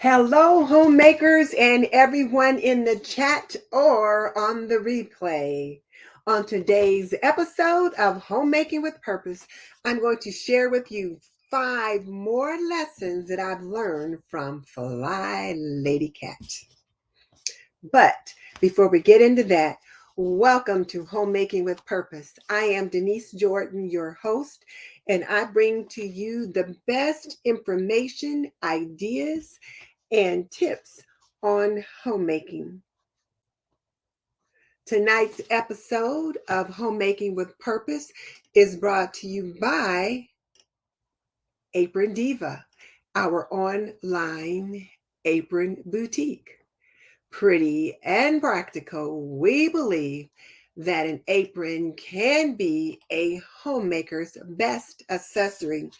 Hello, homemakers and everyone in the chat or on the replay. On today's episode of Homemaking with Purpose, I'm going to share with you 5 more lessons that I've learned from Flylady Kat. But before we get into that, welcome to Homemaking with Purpose. I am Denise Jordan, your host, and I bring to you the best information, ideas, and tips on homemaking. Tonight's episode of Homemaking with Purpose is brought to you by Apron Diva, our online apron boutique. Pretty and practical, we believe that an apron can be a homemaker's best accessory.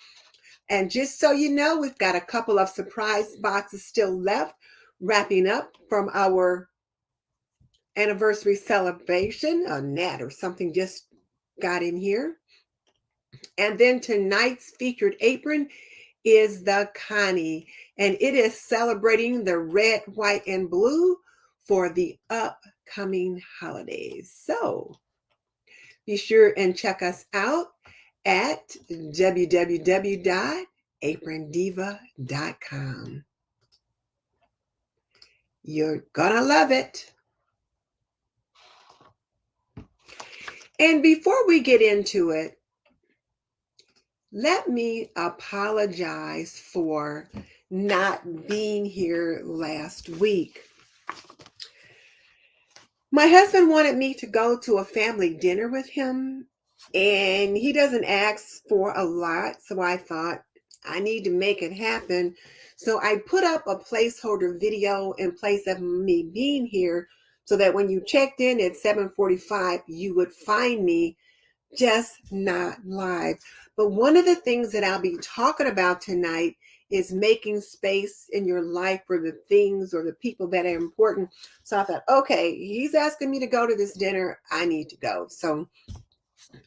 And just so you know, we've got a couple of surprise boxes still left, wrapping up from our anniversary celebration. A gnat or something just got in here. And then tonight's featured apron is the Connie, and it is celebrating the red, white, and blue for the upcoming holidays. So be sure and check us out at www.aprondiva.com. You're gonna love it. And before we get into it, let me apologize for not being here last week. My husband wanted me to go to a family dinner with him, and he doesn't ask for a lot, so I thought I need to make it happen. So I put up a placeholder video in place of me being here so that when you checked in at 7:45, you would find me, just not live. But one of the things that I'll be talking about tonight is making space in your life for the things or the people that are important. So I thought, okay, he's asking me to go to this dinner. I need to go. So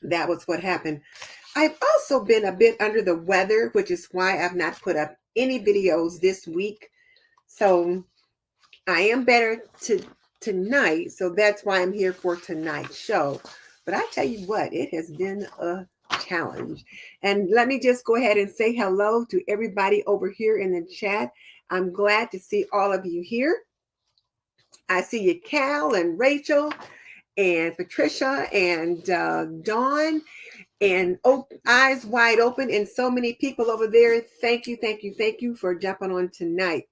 that was what happened. I've also been a bit under the weather, which is why I've not put up any videos this week. So I am better tonight. So that's why I'm here for tonight's show. But I tell you what, it has been a challenge. And let me just go ahead and say hello to everybody over here in the chat. I'm glad to see all of you here. I see you, Cal and Rachel and Patricia and Dawn and Eyes Wide Open and so many people over there. Thank you, thank you, thank you for jumping on tonight.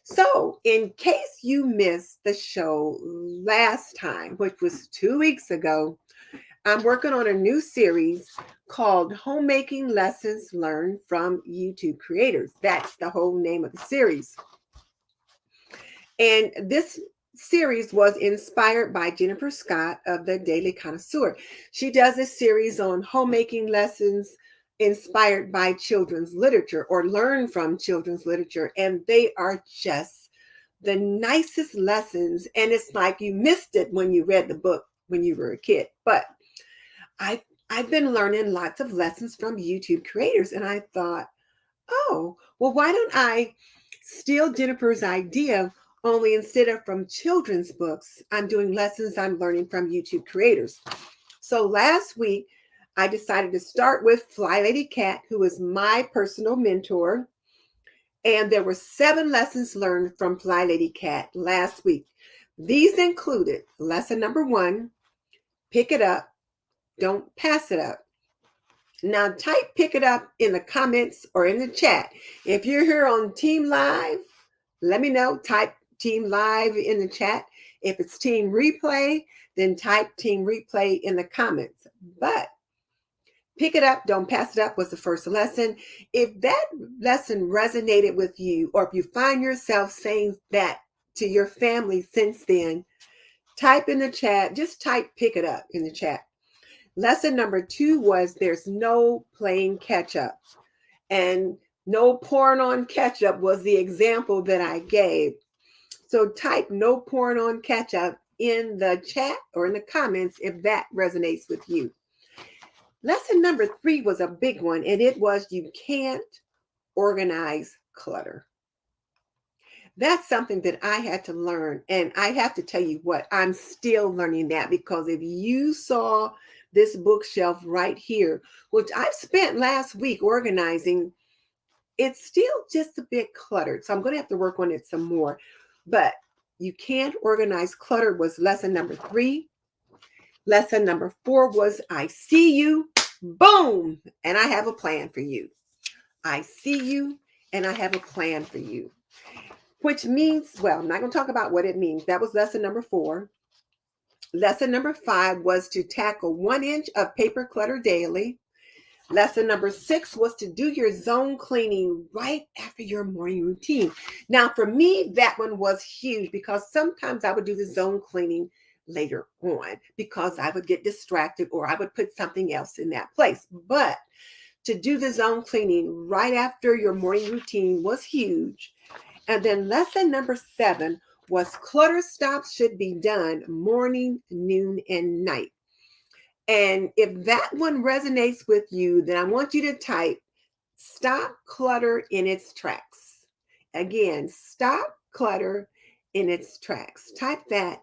So, in case you missed the show last time, which was 2 weeks ago, I'm working on a new series called Homemaking Lessons Learned from YouTube Creators. That's the whole name of the series. And this series was inspired by Jennifer Scott of the Daily Connoisseur. She does a series on homemaking lessons inspired by children's literature or learned from children's literature. And they are just the nicest lessons. And it's like you missed it when you read the book when you were a kid. But I've been learning lots of lessons from YouTube creators. And I thought, oh, well, why don't I steal Jennifer's idea? Only instead of from children's books, I'm doing lessons I'm learning from YouTube creators. So last week, I decided to start with Flylady Kat, who is my personal mentor. And there were 7 lessons learned from Flylady Kat last week. These included lesson number 1, pick it up, don't pass it up. Now type pick it up in the comments or in the chat. If you're here on Team Live, let me know. Type Team Live in the chat. If it's Team Replay, then type Team Replay in the comments. But pick it up, don't pass it up was the first lesson. If that lesson resonated with you, or if you find yourself saying that to your family since then, type in the chat. Just type pick it up in the chat. Lesson number 2 was there's no playing catch up. And no pouring on ketchup was the example that I gave. So type no pouring on ketchup in the chat or in the comments if that resonates with you. Lesson number 3 was a big one, and it was you can't organize clutter. That's something that I had to learn. And I have to tell you what, I'm still learning that, because if you saw this bookshelf right here, which I've spent last week organizing, it's still just a bit cluttered. So I'm going to have to work on it some more. But you can't organize clutter was lesson number 3. Lesson number 4 was I see you. Boom. And I have a plan for you. I see you and I have a plan for you. Which means, well, I'm not going to talk about what it means. That was lesson number 4. Lesson number 5 was to tackle 1 inch of paper clutter daily. Lesson number 6 was to do your zone cleaning right after your morning routine. Now, for me, that one was huge, because sometimes I would do the zone cleaning later on because I would get distracted or I would put something else in that place. But to do the zone cleaning right after your morning routine was huge. And then lesson number 7 was clutter stops should be done morning, noon, and night. And if that one resonates with you, then I want you to type stop clutter in its tracks. Again, stop clutter in its tracks. Type that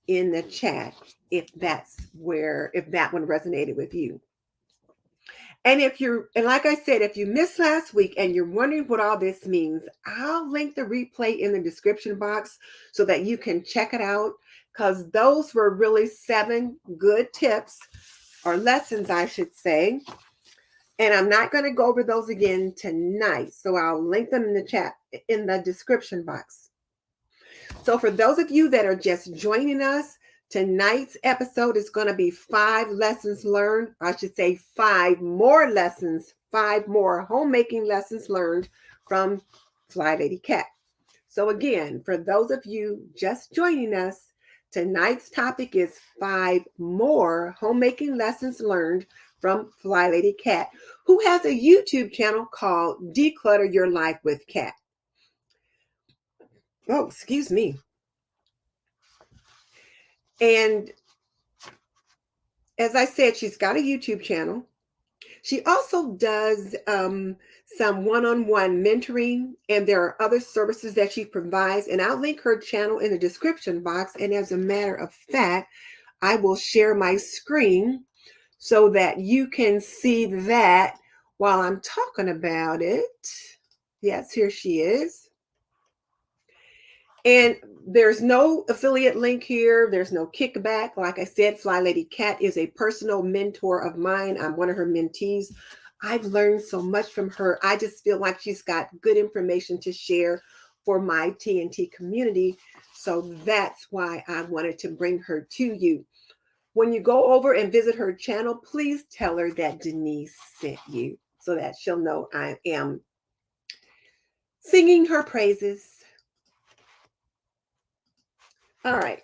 in the chat if if that one resonated with you. And like I said, if you missed last week and you're wondering what all this means, I'll link the replay in the description box so that you can check it out, because those were really 7 good tips, or lessons, I should say. And I'm not going to go over those again tonight. So I'll link them in the chat, in the description box. So for those of you that are just joining us, tonight's episode is going to be 5 lessons learned. I should say 5 more lessons, 5 more homemaking lessons learned from Flylady Kat. So again, for those of you just joining us, tonight's topic is 5 more homemaking lessons learned from Flylady Kat, who has a YouTube channel called Declutter Your Life with Kat. Oh, excuse me. And as I said, she's got a YouTube channel. She also does some one-on-one mentoring, and there are other services that she provides. And I'll link her channel in the description box. And as a matter of fact, I will share my screen so that you can see that while I'm talking about it. Yes, here she is. And there's no affiliate link here. There's no kickback. Like I said, Flylady Kat is a personal mentor of mine. I'm one of her mentees. I've learned so much from her. I just feel like she's got good information to share for my TNT community. So that's why I wanted to bring her to you. When you go over and visit her channel, please tell her that Denise sent you so that she'll know I am singing her praises. All right.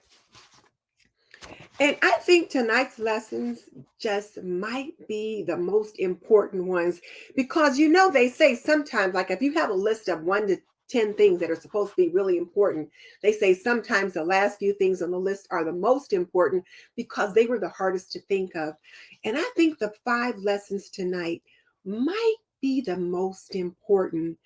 And I think tonight's lessons just might be the most important ones, because they say sometimes, like if you have a list of 1 to 10 things that are supposed to be really important, they say sometimes the last few things on the list are the most important because they were the hardest to think of. And I think the 5 lessons tonight might be the most important.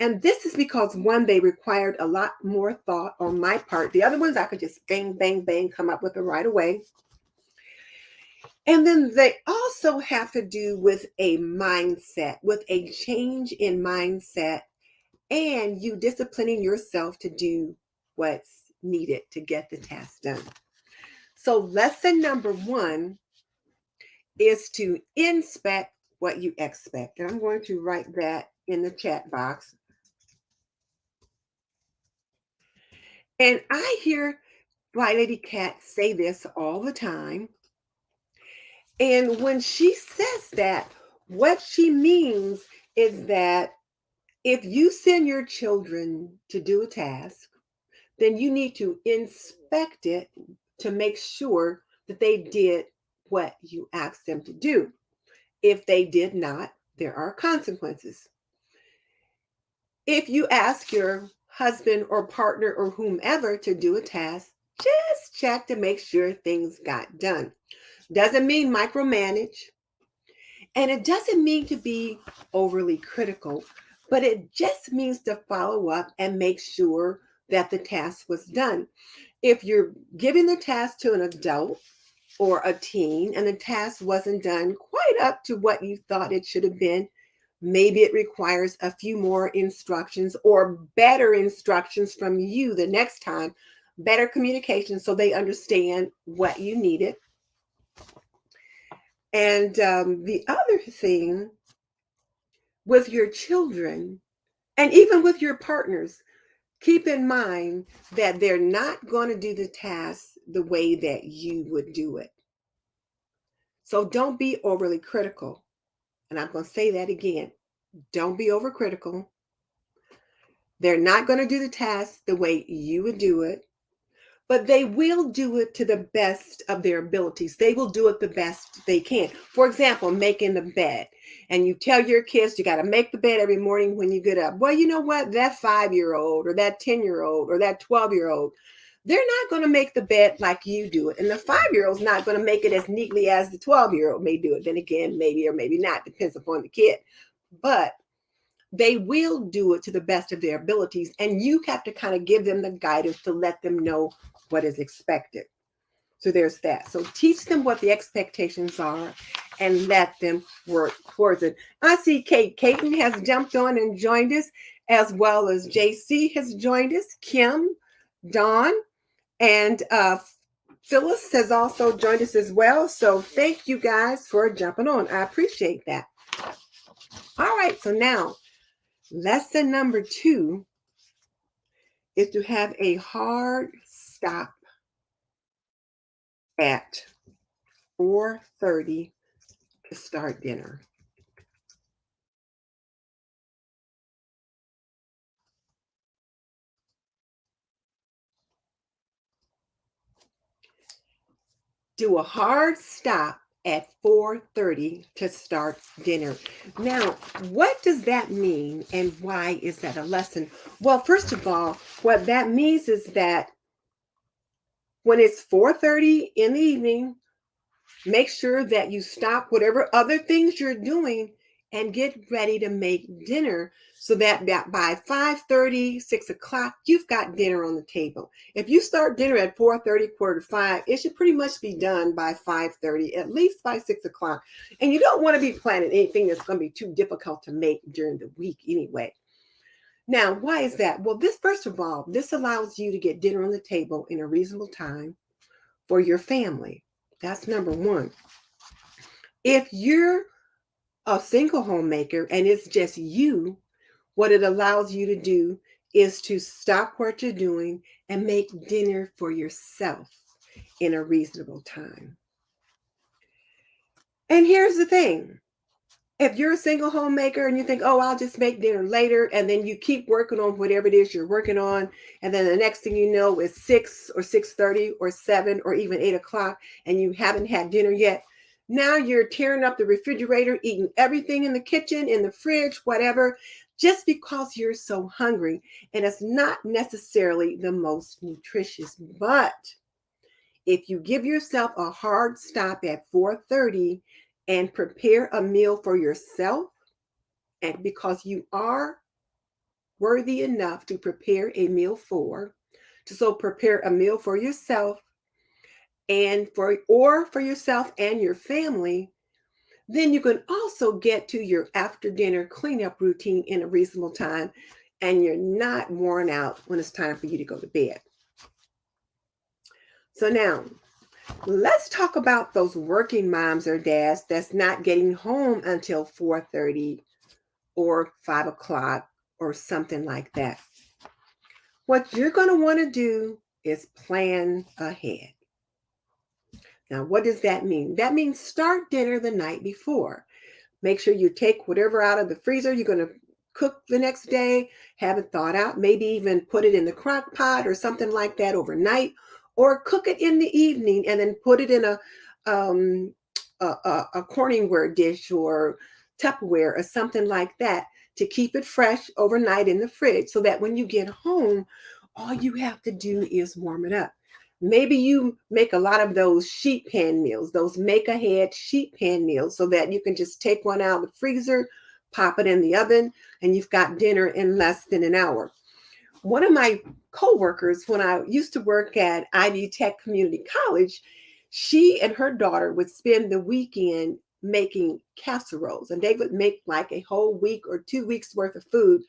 And this is because, one, they required a lot more thought on my part. The other ones I could just bang, bang, bang, come up with them right away. And then they also have to do with a mindset, with a change in mindset, and you disciplining yourself to do what's needed to get the task done. So lesson number 1 is to inspect what you expect. And I'm going to write that in the chat box. And I hear Flylady Kat say this all the time. And when she says that, what she means is that if you send your children to do a task, then you need to inspect it to make sure that they did what you asked them to do. If they did not, there are consequences. If you ask your husband or partner or whomever to do a task, just check to make sure things got done. Doesn't mean micromanage, and it doesn't mean to be overly critical, but it just means to follow up and make sure that the task was done. If you're giving the task to an adult or a teen and the task wasn't done quite up to what you thought it should have been, maybe it requires a few more instructions or better instructions from you the next time, better communication so they understand what you needed. And the other thing with your children and even with your partners, keep in mind that they're not going to do the task the way that you would do it. So don't be overly critical. And I'm going to say that again. Don't be overcritical. They're not going to do the task the way you would do it, but they will do it to the best of their abilities. They will do it the best they can. For example, making the bed. And you tell your kids you got to make the bed every morning when you get up. Well, you know what? That 5-year-old or that 10-year-old or that 12-year-old, they're not going to make the bed like you do it. And the 5-year-old's not going to make it as neatly as the 12-year-old may do it. Then again, maybe or maybe not, depends upon the kid. But they will do it to the best of their abilities. And you have to kind of give them the guidance to let them know what is expected. So there's that. So teach them what the expectations are and let them work towards it. I see Kate. Katen has jumped on and joined us, as well as JC has joined us, Kim, Dawn, and Phyllis has also joined us as well. So thank you guys for jumping on. I appreciate that. All right, so now lesson number 2 is to have a hard stop at 4:30 to start dinner. Do a hard stop at 4:30 to start dinner. Now, what does that mean and why is that a lesson? Well, first of all, what that means is that when it's 4:30 in the evening, make sure that you stop whatever other things you're doing and get ready to make dinner so that by 5:30, 6 o'clock, you've got dinner on the table. If you start dinner at 4:30, quarter to 5, it should pretty much be done by 5:30, at least by 6 o'clock. And you don't want to be planning anything that's going to be too difficult to make during the week anyway. Now, why is that? Well, first of all, this allows you to get dinner on the table in a reasonable time for your family. That's number one. If you're a single homemaker and it's just you, what it allows you to do is to stop what you're doing and make dinner for yourself in a reasonable time. And here's the thing. If you're a single homemaker and you think, oh, I'll just make dinner later, and then you keep working on whatever it is you're working on, and then the next thing you know is 6 or 6:30 or 7 or even 8 o'clock, and you haven't had dinner yet, now you're tearing up the refrigerator, eating everything in the kitchen, in the fridge, whatever, just because you're so hungry. And it's not necessarily the most nutritious. But if you give yourself a hard stop at 4:30 and prepare a meal for yourself, and because you are worthy enough to prepare a meal so prepare a meal for yourself and for yourself and your family, then you can also get to your after dinner cleanup routine in a reasonable time, and you're not worn out when it's time for you to go to bed. So now, let's talk about those working moms or dads that's not getting home until 4:30 or 5 o'clock or something like that. What you're going to want to do is plan ahead. Now, what does that mean? That means start dinner the night before. Make sure you take whatever out of the freezer you're going to cook the next day, have it thawed out, maybe even put it in the crock pot or something like that overnight, or cook it in the evening and then put it in um, a Corningware dish or Tupperware or something like that to keep it fresh overnight in the fridge so that when you get home, all you have to do is warm it up. Maybe you make a lot of those sheet pan meals, those make ahead sheet pan meals, so that you can just take one out of the freezer, pop it in the oven, and you've got dinner in less than an hour. One of my coworkers when I used to work at Ivy Tech Community College. She and her daughter would spend the weekend making casseroles, and they would make like a whole week or 2 weeks worth of food,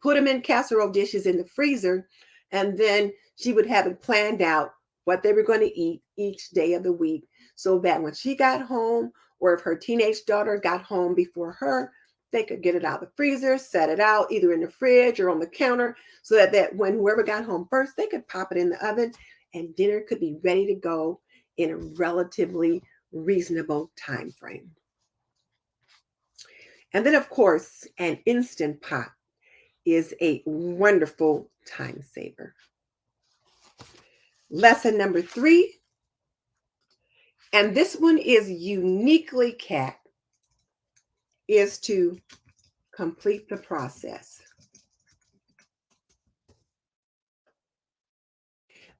put them in casserole dishes in the freezer, and then she would have it planned out what they were going to eat each day of the week, so that when she got home, or if her teenage daughter got home before her, they could get it out of the freezer, set it out either in the fridge or on the counter, so that when whoever got home first, they could pop it in the oven and dinner could be ready to go in a relatively reasonable time frame. And then, of course, an Instant Pot is a wonderful time saver. Lesson number 3, and this one is uniquely Kat, is to complete the process.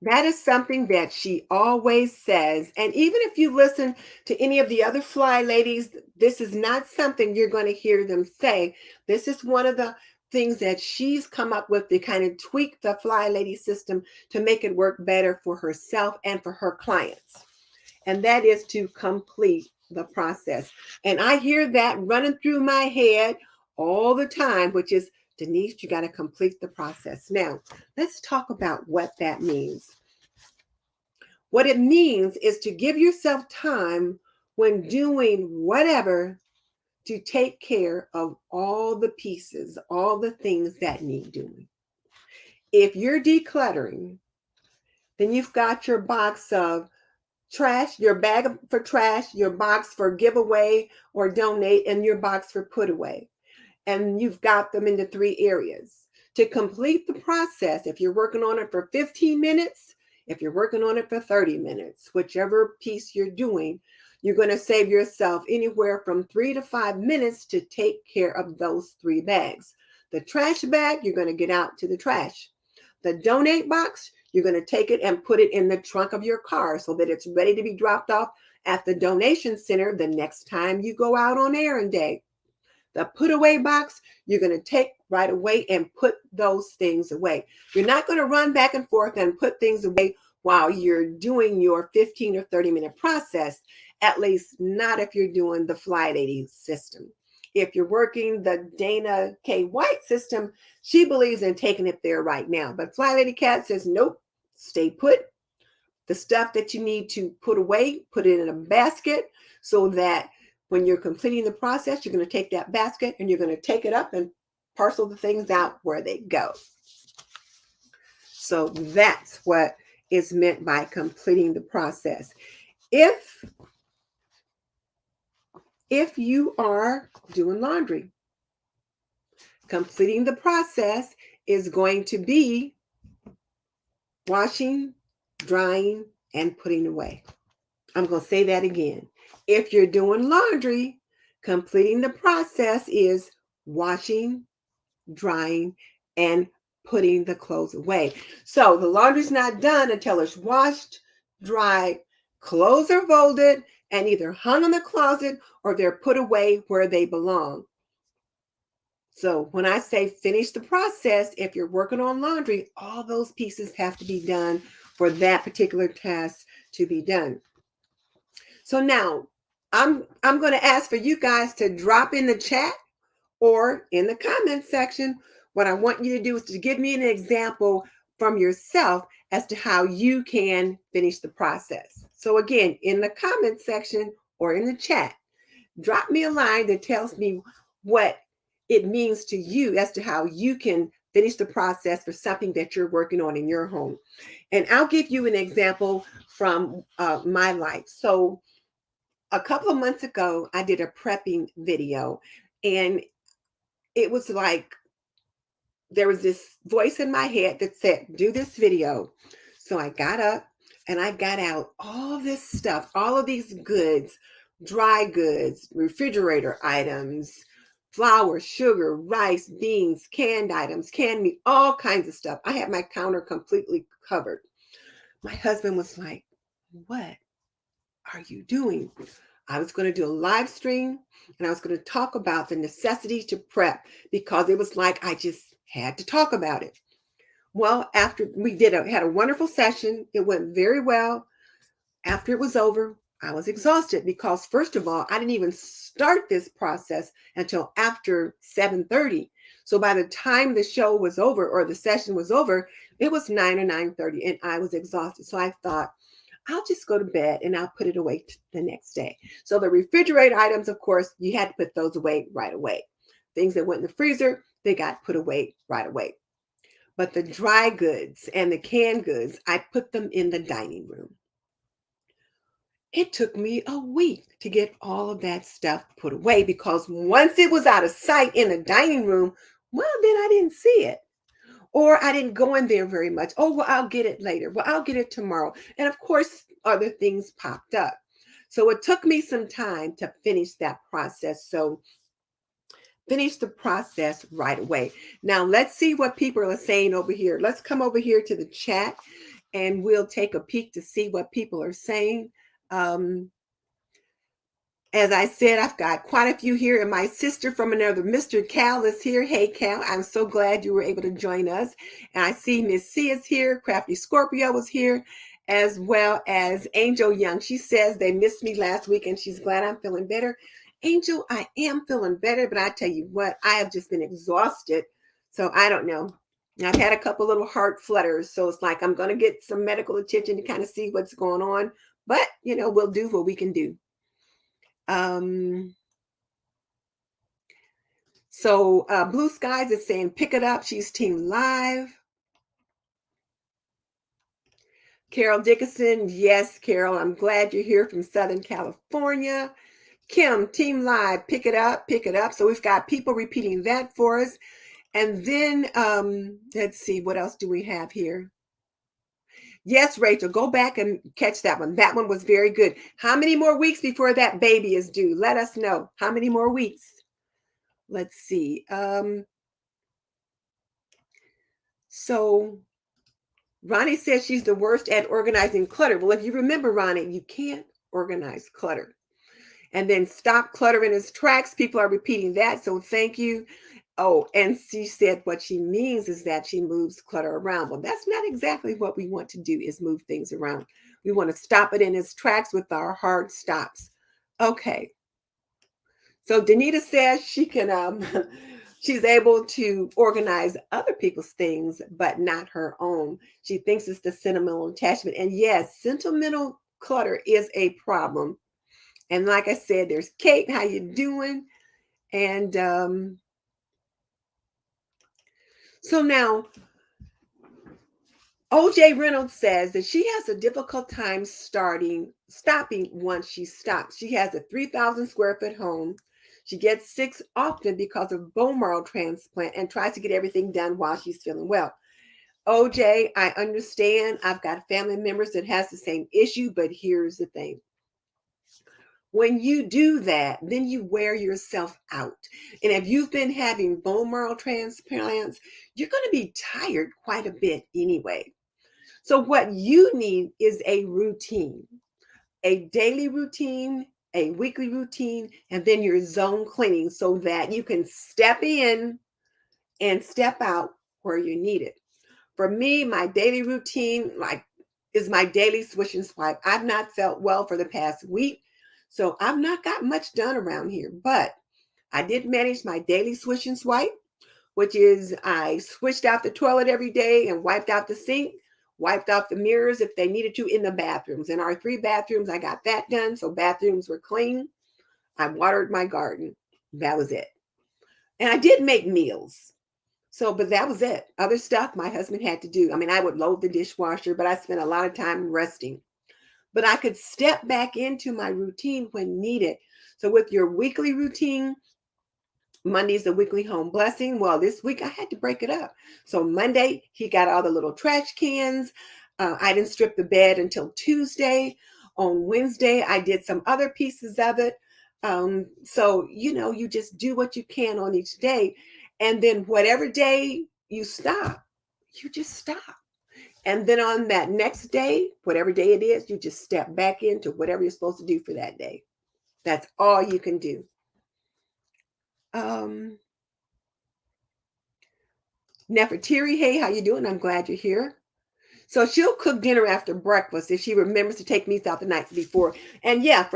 That is something that she always says. And even if you listen to any of the other Fly ladies, this is not something you're going to hear them say. This is one of the things that she's come up with to kind of tweak the Fly Lady system to make it work better for herself and for her clients. And that is to complete the process. And I hear that running through my head all the time, which is, Denise, you got to complete the process. Now, let's talk about what that means. What it means is to give yourself time when doing whatever to take care of all the pieces, all the things that need doing. If you're decluttering, then you've got your box of trash, your bag for trash, your box for giveaway or donate, and your box for put away. And you've got them into 3 areas. To complete the process, if you're working on it for 15 minutes, if you're working on it for 30 minutes, whichever piece you're doing, you're going to save yourself anywhere from 3 to 5 minutes to take care of those 3 bags. The trash bag, you're going to get out to the trash. The donate box, you're going to take it and put it in the trunk of your car so that it's ready to be dropped off at the donation center the next time you go out on errand day. The put away box, you're going to take right away and put those things away. You're not going to run back and forth and put things away while you're doing your 15 or 30-minute process, at least not if you're doing the Fly Lady system. If you're working the Dana K. White system, she believes in taking it there right now. But Flylady Kat says, nope, stay put. The stuff that you need to put away, put it in a basket so that when you're completing the process, you're going to take that basket and you're going to take it up and parcel the things out where they go. So that's what is meant by completing the process. If you are doing laundry, completing the process is going to be washing, drying, and putting away. I'm going to say that again. If you're doing laundry, completing the process is washing, drying, and putting the clothes away. So the laundry's not done until it's washed, dried, clothes are folded, and either hung in the closet or they're put away where they belong. So when I say finish the process, if you're working on laundry, all those pieces have to be done for that particular task to be done. So now I'm going to ask for you guys to drop in the chat or in the comment section. What I want you to do is to give me an example from yourself as to how you can finish the process. So again, in the comment section or in the chat, drop me a line that tells me what it means to you as to how you can finish the process for something that you're working on in your home. And I'll give you an example from my life. So a couple of months ago, I did a prepping video, and it was like there was this voice in my head that said, do this video. So I got up and I got out all this stuff, all of these goods, dry goods, refrigerator items, flour, sugar, rice, beans, canned items, canned meat, all kinds of stuff. I had my counter completely covered. My husband was like, what are you doing? I was going to do a live stream and I was going to talk about the necessity to prep because it was like I just had to talk about it. Well, after we had a wonderful session, it went very well. After it was over, I was exhausted because first of all, I didn't even start this process until after 7:30. So by the time the show was over or the session was over, it was 9 or 9:30 and I was exhausted. So I thought, I'll just go to bed and I'll put it away the next day. So the refrigerator items, of course, you had to put those away right away. Things that went in the freezer, they got put away right away. But the dry goods and the canned goods, I put them in the dining room. It took me a week to get all of that stuff put away because once it was out of sight in the dining room, well, then I didn't see it. Or I didn't go in there very much. Oh, well, I'll get it later. Well, I'll get it tomorrow. And of course, other things popped up. So it took me some time to finish that process. So finish the process right away. Now, let's see what people are saying over here. Let's come over here to the chat and we'll take a peek to see what people are saying. Um, as I said, I've got quite a few here, and my sister from another, Mr. Cal, is here. Hey, Cal, I'm so glad you were able to join us. And I see Miss C is here, Crafty Scorpio is here, as well as Angel Young. She says they missed me last week, and she's glad I'm feeling better. Angel, I am feeling better, but I tell you what, I have just been exhausted. So I don't know. I've had a couple little heart flutters, so it's like I'm going to get some medical attention to kind of see what's going on. But, we'll do what we can do. Um, so Blue Skies is saying pick it up. She's team live. Carol Dickinson, yes, Carol, I'm glad you're here from Southern California. Kim, team live, pick it up, pick it up. So we've got people repeating that for us. And then let's see, what else do we have here? Yes, Rachel, go back and catch that one. That one was very good. How many more weeks before that baby is due? Let us know. How many more weeks? Let's see. So Ronnie says she's the worst at organizing clutter. Well, if you remember, Ronnie, you can't organize clutter. And then stop clutter in its tracks. People are repeating that. So thank you. Oh, and she said what she means is that she moves clutter around. Well, that's not exactly what we want to do is move things around. We want to stop it in its tracks with our hard stops. Okay. So Danita says she can she's able to organize other people's things, but not her own. She thinks it's the sentimental attachment. And yes, sentimental clutter is a problem. And like I said, there's Kate, how you doing? And so now OJ Reynolds says that she has a difficult time stopping once she stops. She has a 3,000 square foot home. She gets sick often because of bone marrow transplant and tries to get everything done while she's feeling well. OJ, I understand. I've got family members that has the same issue, but here's the thing. When you do that, then you wear yourself out. And if you've been having bone marrow transplants, you're going to be tired quite a bit anyway. So, what you need is a routine, a daily routine, a weekly routine, and then your zone cleaning so that you can step in and step out where you need it. For me, my daily routine, is my daily swish and swipe. I've not felt well for the past week, so I've not got much done around here, but I did manage my daily swish and swipe, which is I switched out the toilet every day and wiped out the sink, wiped off the mirrors if they needed to in the bathrooms. In our 3 bathrooms, I got that done. So bathrooms were clean. I watered my garden. That was it. And I did make meals. So, but that was it. Other stuff my husband had to do. I mean, I would load the dishwasher, but I spent a lot of time resting. But I could step back into my routine when needed. So, with your weekly routine, Monday's the weekly home blessing. Well, this week I had to break it up. So Monday, he got all the little trash cans. I didn't strip the bed until Tuesday. On Wednesday, I did some other pieces of it. So, you just do what you can on each day. And then whatever day you stop, you just stop. And then on that next day, whatever day it is, you just step back into whatever you're supposed to do for that day. That's all you can do. Um, Nefertiri, hey, how you doing? I'm glad you're here. So she'll cook dinner after breakfast if she remembers to take meats out the night before. And yeah,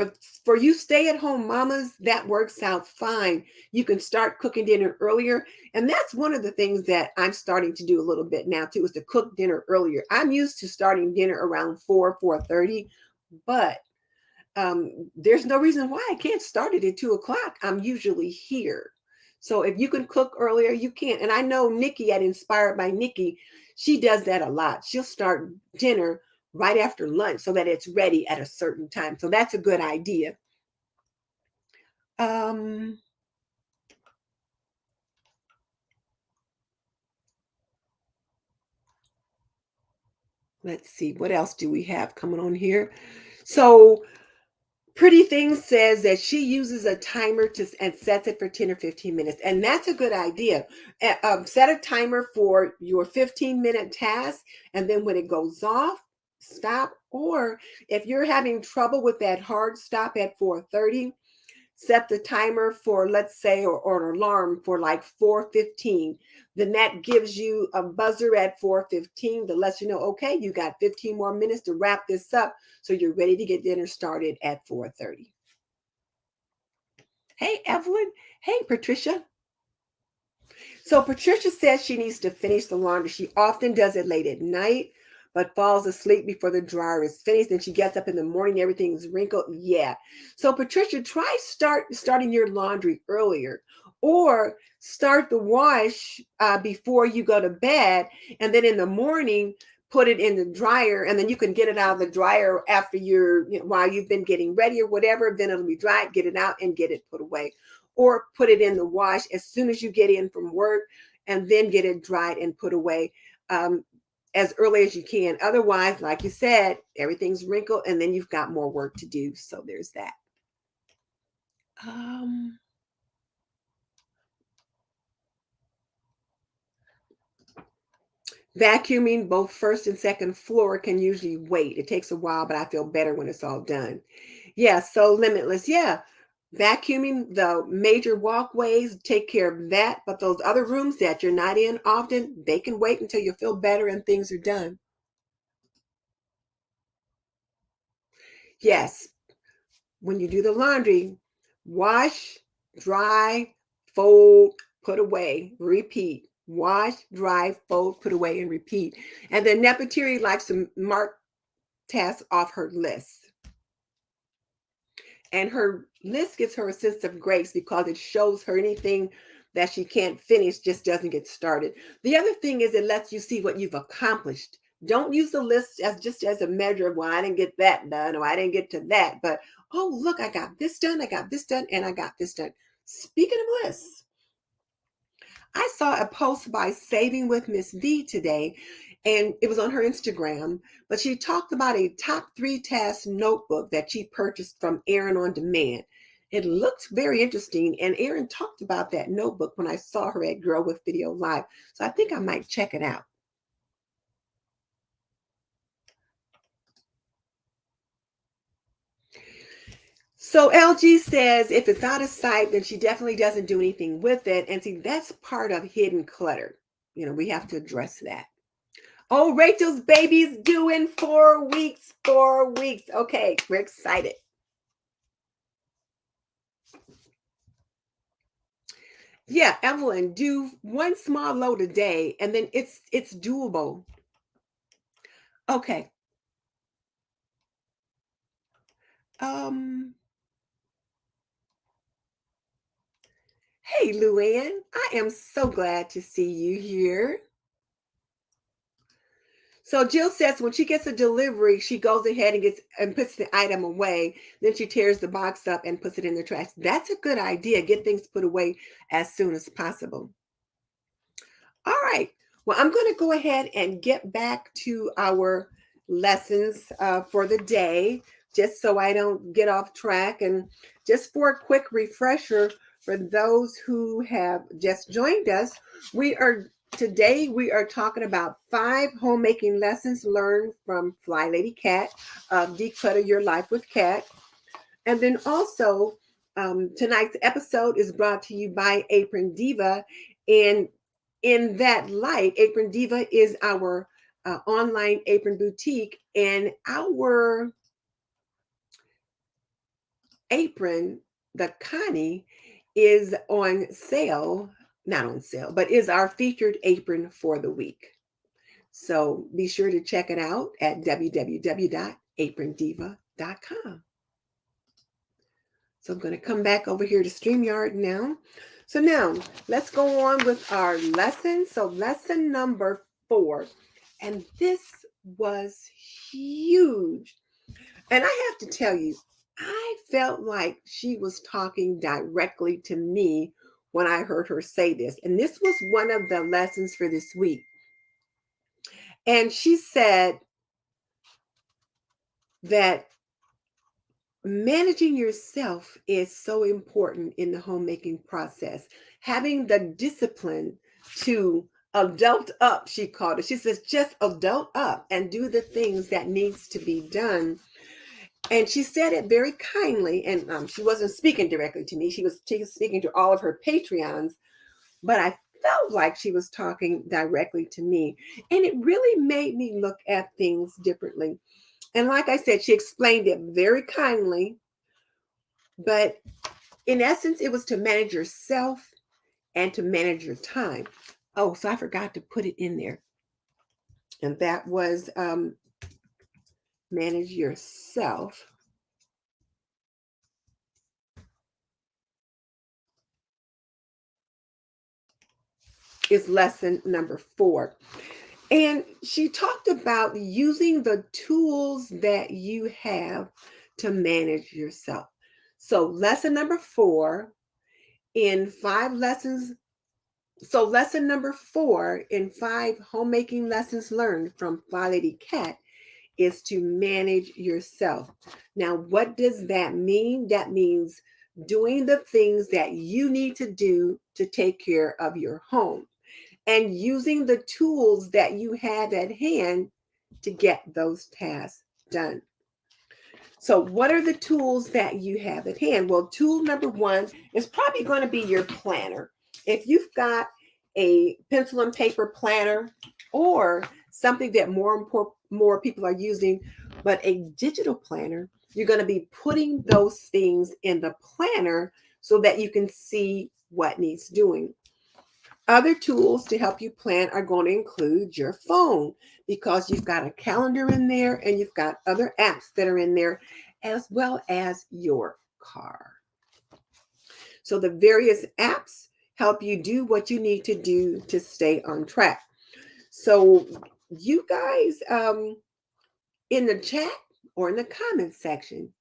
for you stay-at-home mamas, that works out fine. You can start cooking dinner earlier. And that's one of the things that I'm starting to do a little bit now too, is to cook dinner earlier. I'm used to starting dinner around 4:30, but there's no reason why I can't start it at 2 o'clock. I'm usually here. So if you can cook earlier, you can. And I know Nikki at Inspired by Nikki, she does that a lot. She'll start dinner right after lunch so that it's ready at a certain time. So that's a good idea. Um, let's see, what else do we have coming on here? So Pretty Thing says that she uses a timer and sets it for 10 or 15 minutes. And that's a good idea. Set a timer for your 15-minute task. And then when it goes off, stop. Or if you're having trouble with that hard stop at 4:30, set the timer for, let's say, or an alarm for like 4:15. Then that gives you a buzzer at 4:15 to let you know, okay, you got 15 more minutes to wrap this up, so you're ready to get dinner started at 4:30. Hey, Evelyn. Hey, Patricia. So Patricia says she needs to finish the laundry. She often does it late at night, but falls asleep before the dryer is finished. Then she gets up in the morning, everything's wrinkled. Yeah. So Patricia, try starting your laundry earlier, or start the wash before you go to bed, and then in the morning put it in the dryer, and then you can get it out of the dryer after while you've been getting ready or whatever. Then it'll be dry. Get it out and get it put away, or put it in the wash as soon as you get in from work, and then get it dried and put away as early as you can. Otherwise, like you said, everything's wrinkled and then you've got more work to do. So there's that. Um, Vacuuming both first and second floor can usually wait. It takes a while, but I feel better when it's all done. Yeah, so Limitless. Yeah, vacuuming the major walkways, take care of that. But those other rooms that you're not in often, they can wait until you feel better and things are done. Yes, when you do the laundry, wash, dry, fold, put away, repeat. Wash, dry, fold, put away, and repeat. And then Nefertiri likes to mark tasks off her list. And her list gives her a sense of grace because it shows her anything that she can't finish just doesn't get started. The other thing is it lets you see what you've accomplished. Don't use the list as just as a measure of, well, I didn't get that done or I didn't get to that, but oh, look, I got this done, I got this done, and I got this done. Speaking of lists, I saw a post by Saving with Miss V today, and it was on her Instagram, but she talked about a top 3 task notebook that she purchased from Erin on Demand. It looked very interesting, and Erin talked about that notebook when I saw her at Girl with Video Live. So I think I might check it out. So LG says if it's out of sight, then she definitely doesn't do anything with it. And see, that's part of hidden clutter. We have to address that. Oh, Rachel's baby's due in 4 weeks. 4 weeks. Okay, we're excited. Yeah, Evelyn, do one small load a day, and then it's doable. Okay. Um. Hey, Luann, I am so glad to see you here. So Jill says when she gets a delivery, she goes ahead and gets and puts the item away. Then she tears the box up and puts it in the trash. That's a good idea. Get things put away as soon as possible. All right. Well, I'm going to go ahead and get back to our lessons for the day, just so I don't get off track. And just for a quick refresher for those who have just joined us, we are talking about 5 homemaking lessons learned from Flylady Kat of Declutter Your Life with Kat. And then also, tonight's episode is brought to you by Apron Diva. And in that light, Apron Diva is our online apron boutique, and our apron, the Connie, is on sale, not on sale, but is our featured apron for the week. So be sure to check it out at www.aprondiva.com. So I'm going to come back over here to StreamYard now. So now let's go on with our lesson. So lesson number 4. And this was huge. And I have to tell you, I felt like she was talking directly to me when I heard her say this. And this was one of the lessons for this week. And she said that managing yourself is so important in the homemaking process. Having the discipline to adult up, she called it. She says, just adult up and do the things that needs to be done. And she said it very kindly, and she wasn't speaking directly to me. She was speaking to all of her Patreons, but I felt like she was talking directly to me. And it really made me look at things differently. And like I said, she explained it very kindly, but in essence, it was to manage yourself and to manage your time. Oh, so I forgot to put it in there. And that was manage yourself is lesson number 4. And she talked about using the tools that you have to manage yourself. So lesson number 4 in 5 lessons. So lesson number 4 in 5 homemaking lessons learned from Flylady Kat is to manage yourself. Now, what does that mean? That means doing the things that you need to do to take care of your home and using the tools that you have at hand to get those tasks done. So, what are the tools that you have at hand? Well, tool number 1 is probably going to be your planner. If you've got a pencil and paper planner or something that more people are using, but a digital planner, you're going to be putting those things in the planner so that you can see what needs doing. Other tools to help you plan are going to include your phone because you've got a calendar in there and you've got other apps that are in there, as well as your car. So the various apps help you do what you need to do to stay on track. So you guys, in the chat or in the comment section,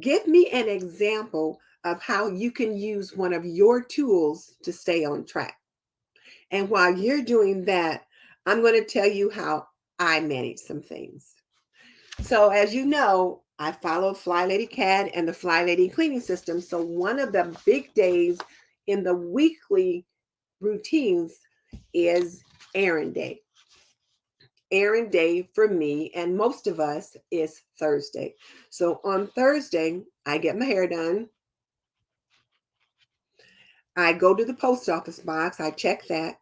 give me an example of how you can use one of your tools to stay on track. And while you're doing that, I'm going to tell you how I manage some things. So as you know, I follow Flylady Kat and the Flylady cleaning system. So one of the big days in the weekly routines is errand day. Errand day for me and most of us is Thursday. So on Thursday, I get my hair done. I go to the post office box. I check that.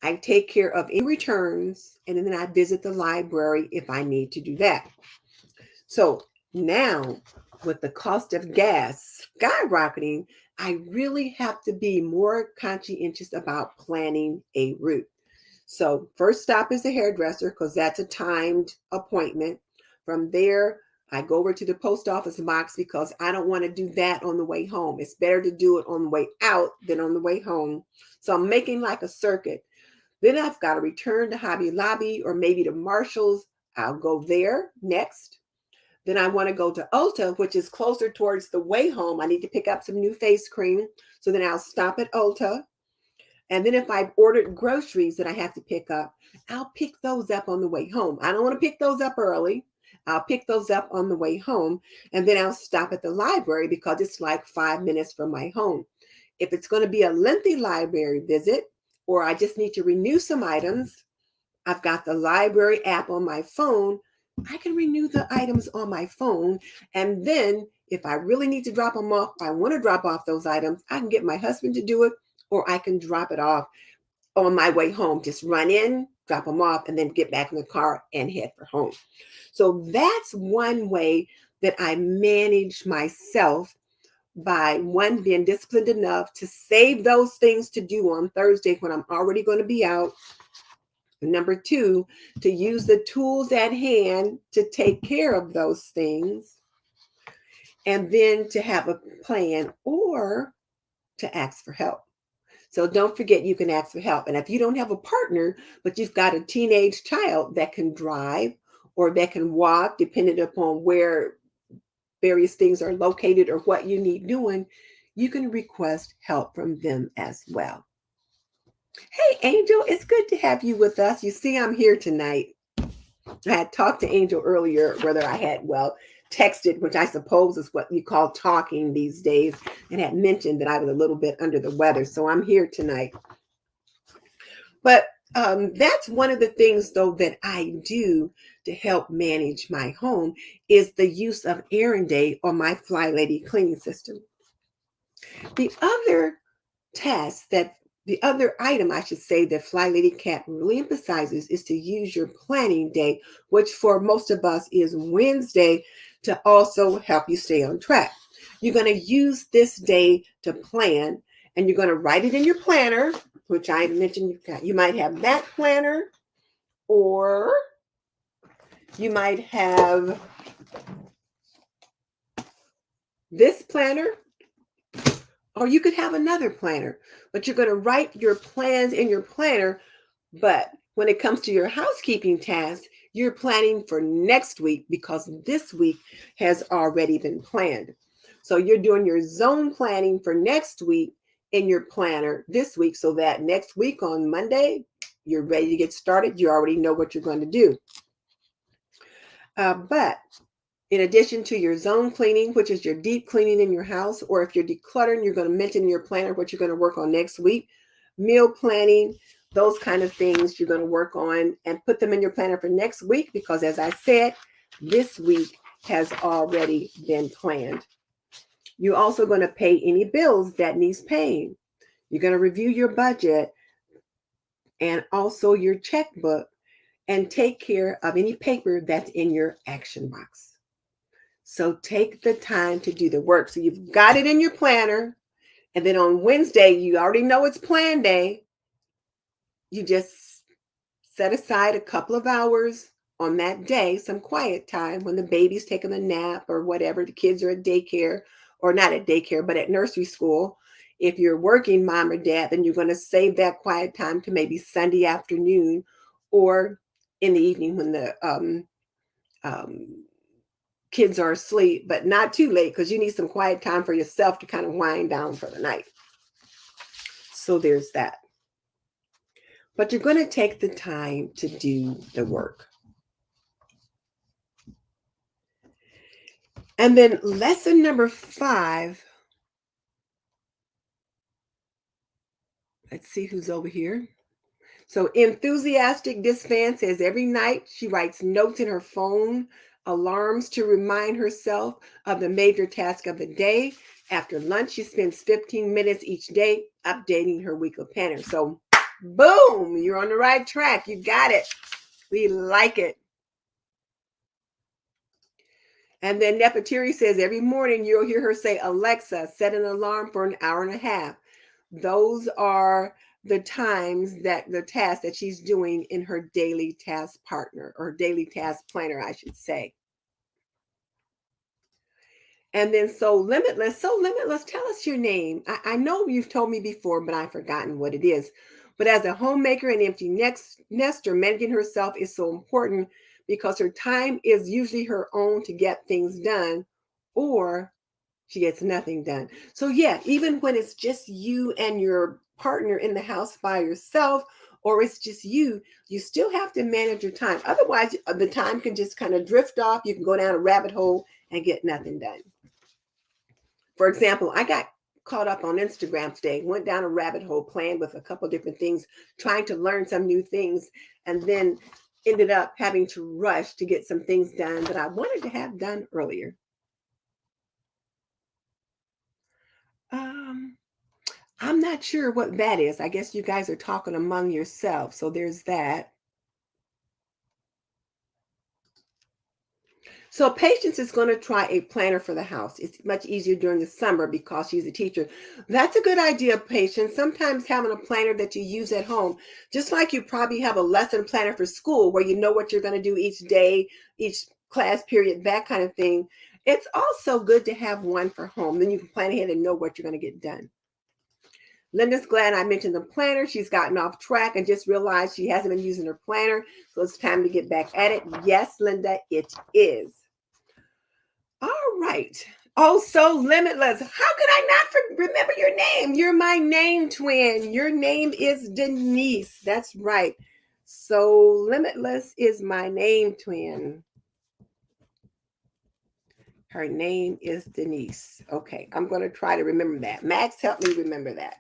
I take care of any returns, and then I visit the library if I need to do that. So now, with the cost of gas skyrocketing, I really have to be more conscientious about planning a route. So first stop is the hairdresser because that's a timed appointment. From there, I go over to the post office box because I don't want to do that on the way home. It's better to do it on the way out than on the way home. So I'm making like a circuit. Then I've got to return to Hobby Lobby or maybe to Marshall's. I'll go there next. Then I want to go to Ulta, which is closer towards the way home. I need to pick up some new face cream. So then I'll stop at Ulta. And then if I've ordered groceries that I have to pick up, I'll pick those up on the way home. I don't want to pick those up early. I'll pick those up on the way home. And then I'll stop at the library because it's like 5 minutes from my home. If it's going to be a lengthy library visit, or I just need to renew some items, I've got the library app on my phone. I can renew the items on my phone. And then if I really need to drop them off, I want to drop off those items, I can get my husband to do it, or I can drop it off. on my way home. Just run in, drop them off, and then get back in the car and head for home. So that's one way that I manage myself, by one, being disciplined enough to save those things to do on Thursday when I'm already going to be out. Number two, to use the tools at hand to take care of those things. And then to have a plan or to ask for help. So don't forget, you can ask for help. And if you don't have a partner, but you've got a teenage child that can drive or that can walk, depending upon where various things are located or what you need doing, you can request help from them as well. Hey, Angel, it's good to have you with us. You see, I'm here tonight. I had talked to Angel earlier, whether I had, well, texted, which I suppose is what you call talking these days, and had mentioned that I was a little bit under the weather. So I'm here tonight. But that's one of the things, though, that I do to help manage my home is the use of Errand Day or my Flylady cleaning system. The other the other item, I should say, that Flylady Kat really emphasizes is to use your planning day, which for most of us is Wednesday, to also help you stay on track. You're going to use this day to plan, and you're going to write it in your planner, which I mentioned you might have that planner, or you might have this planner, or you could have another planner, but you're going to write your plans in your planner. But when it comes to your housekeeping tasks, you're planning for next week because this week has already been planned. So you're doing your zone planning for next week in your planner this week, so that next week on Monday, you're ready to get started. You already know what you're going to do. But in addition to your zone cleaning, which is your deep cleaning in your house, or if you're decluttering, you're going to mention in your planner what you're going to work on next week. Meal planning, those kind of things you're going to work on and put them in your planner for next week, because as I said, this week has already been planned. You're also going to pay any bills that needs paying. You're going to review your budget and also your checkbook and take care of any paper that's in your action box. So take the time to do the work. So you've got it in your planner. And then on Wednesday, you already know it's plan day. You just set aside a couple of hours on that day, some quiet time when the baby's taking a nap or whatever. The kids are at daycare, or not at daycare, but at nursery school. If you're working, mom or dad, then you're going to save that quiet time to maybe Sunday afternoon or in the evening when the kids are asleep, but not too late, because you need some quiet time for yourself to kind of wind down for the night. So there's that. But you're going to take the time to do the work. And then lesson number 5. Let's see who's over here. So enthusiastic This fan says every night she writes notes in her phone, alarms to remind herself of the major task of the day. After lunch, she spends 15 minutes each day updating her weekly planner. So boom, you're on the right track. You got it. We like it. And then Nefertiri says every morning you'll hear her say, Alexa, set an alarm for an hour and a half. Those are the times that the tasks that she's doing in her daily task partner, or daily task planner, I should say. And then so limitless, tell us your name. I know you've told me before, but I've forgotten what it is. But as a homemaker and empty nester, managing herself is so important because her time is usually her own to get things done, or she gets nothing done. So yeah, even when it's just you and your partner in the house by yourself, or it's just you still have to manage your time. Otherwise, the time can just kind of drift off. You can go down a rabbit hole and get nothing done. For example, I got caught up on Instagram today, went down a rabbit hole, playing with a couple different things, trying to learn some new things, and then ended up having to rush to get some things done that I wanted to have done earlier. Um, I'm not sure what that is. I guess you guys are talking among yourselves. So there's that. So Patience is going to try a planner for the house. It's much easier during the summer because she's a teacher. That's a good idea, Patience. Sometimes having a planner that you use at home, just like you probably have a lesson planner for school where you know what you're going to do each day, each class period, that kind of thing. It's also good to have one for home. Then you can plan ahead and know what you're going to get done. Linda's glad I mentioned the planner. She's gotten off track and just realized she hasn't been using her planner. So it's time to get back at it. Yes, Linda, it is. All right. Oh, so limitless. How could I not remember your name? You're my name twin. Your name is Denise. That's right. So limitless is my name twin. Her name is Denise. Okay, I'm going to try to remember that. Max, help me remember that.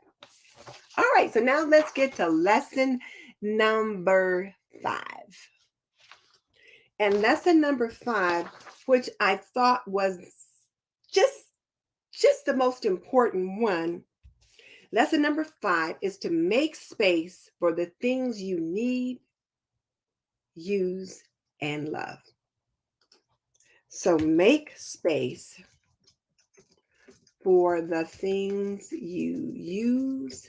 All right, so now let's get to lesson number 5. And lesson number 5, which I thought was just the most important one. Lesson number 5 is to make space for the things you need, use, and love. So make space for the things you use,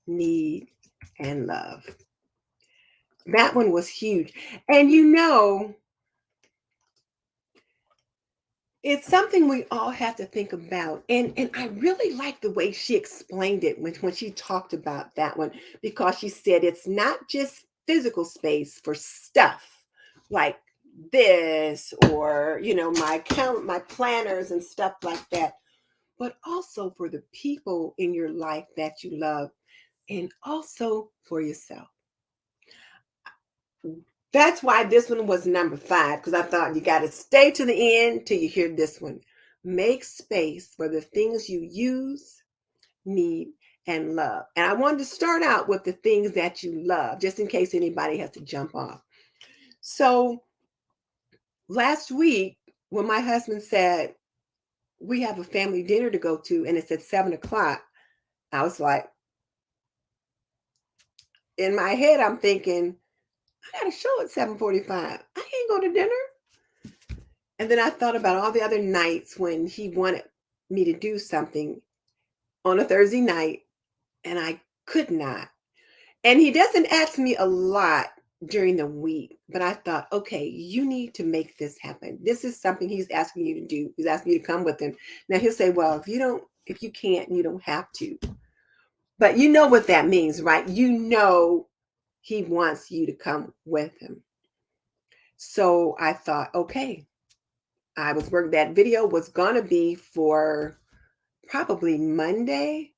need, and love. That one was huge. And it's something we all have to think about. And I really like the way she explained it when she talked about that one, because she said it's not just physical space for stuff like this or, my planners and stuff like that, but also for the people in your life that you love and also for yourself. That's why this one was number 5, because I thought you got to stay to the end till you hear this one. Make space for the things you use, need, and love. And I wanted to start out with the things that you love, just in case anybody has to jump off. So last week, when my husband said, we have a family dinner to go to, and it's at 7 o'clock, I was like, in my head, I'm thinking, I got a show at 7:45. I can't go to dinner. And then I thought about all the other nights when he wanted me to do something on a Thursday night and I could not. And he doesn't ask me a lot during the week, but I thought, okay, you need to make this happen. This is something he's asking you to do. He's asking you to come with him. Now he'll say, well, if you can't, you don't have to. But you know what that means, right? You know he wants you to come with him. So I thought, okay, that video was going to be for probably Monday,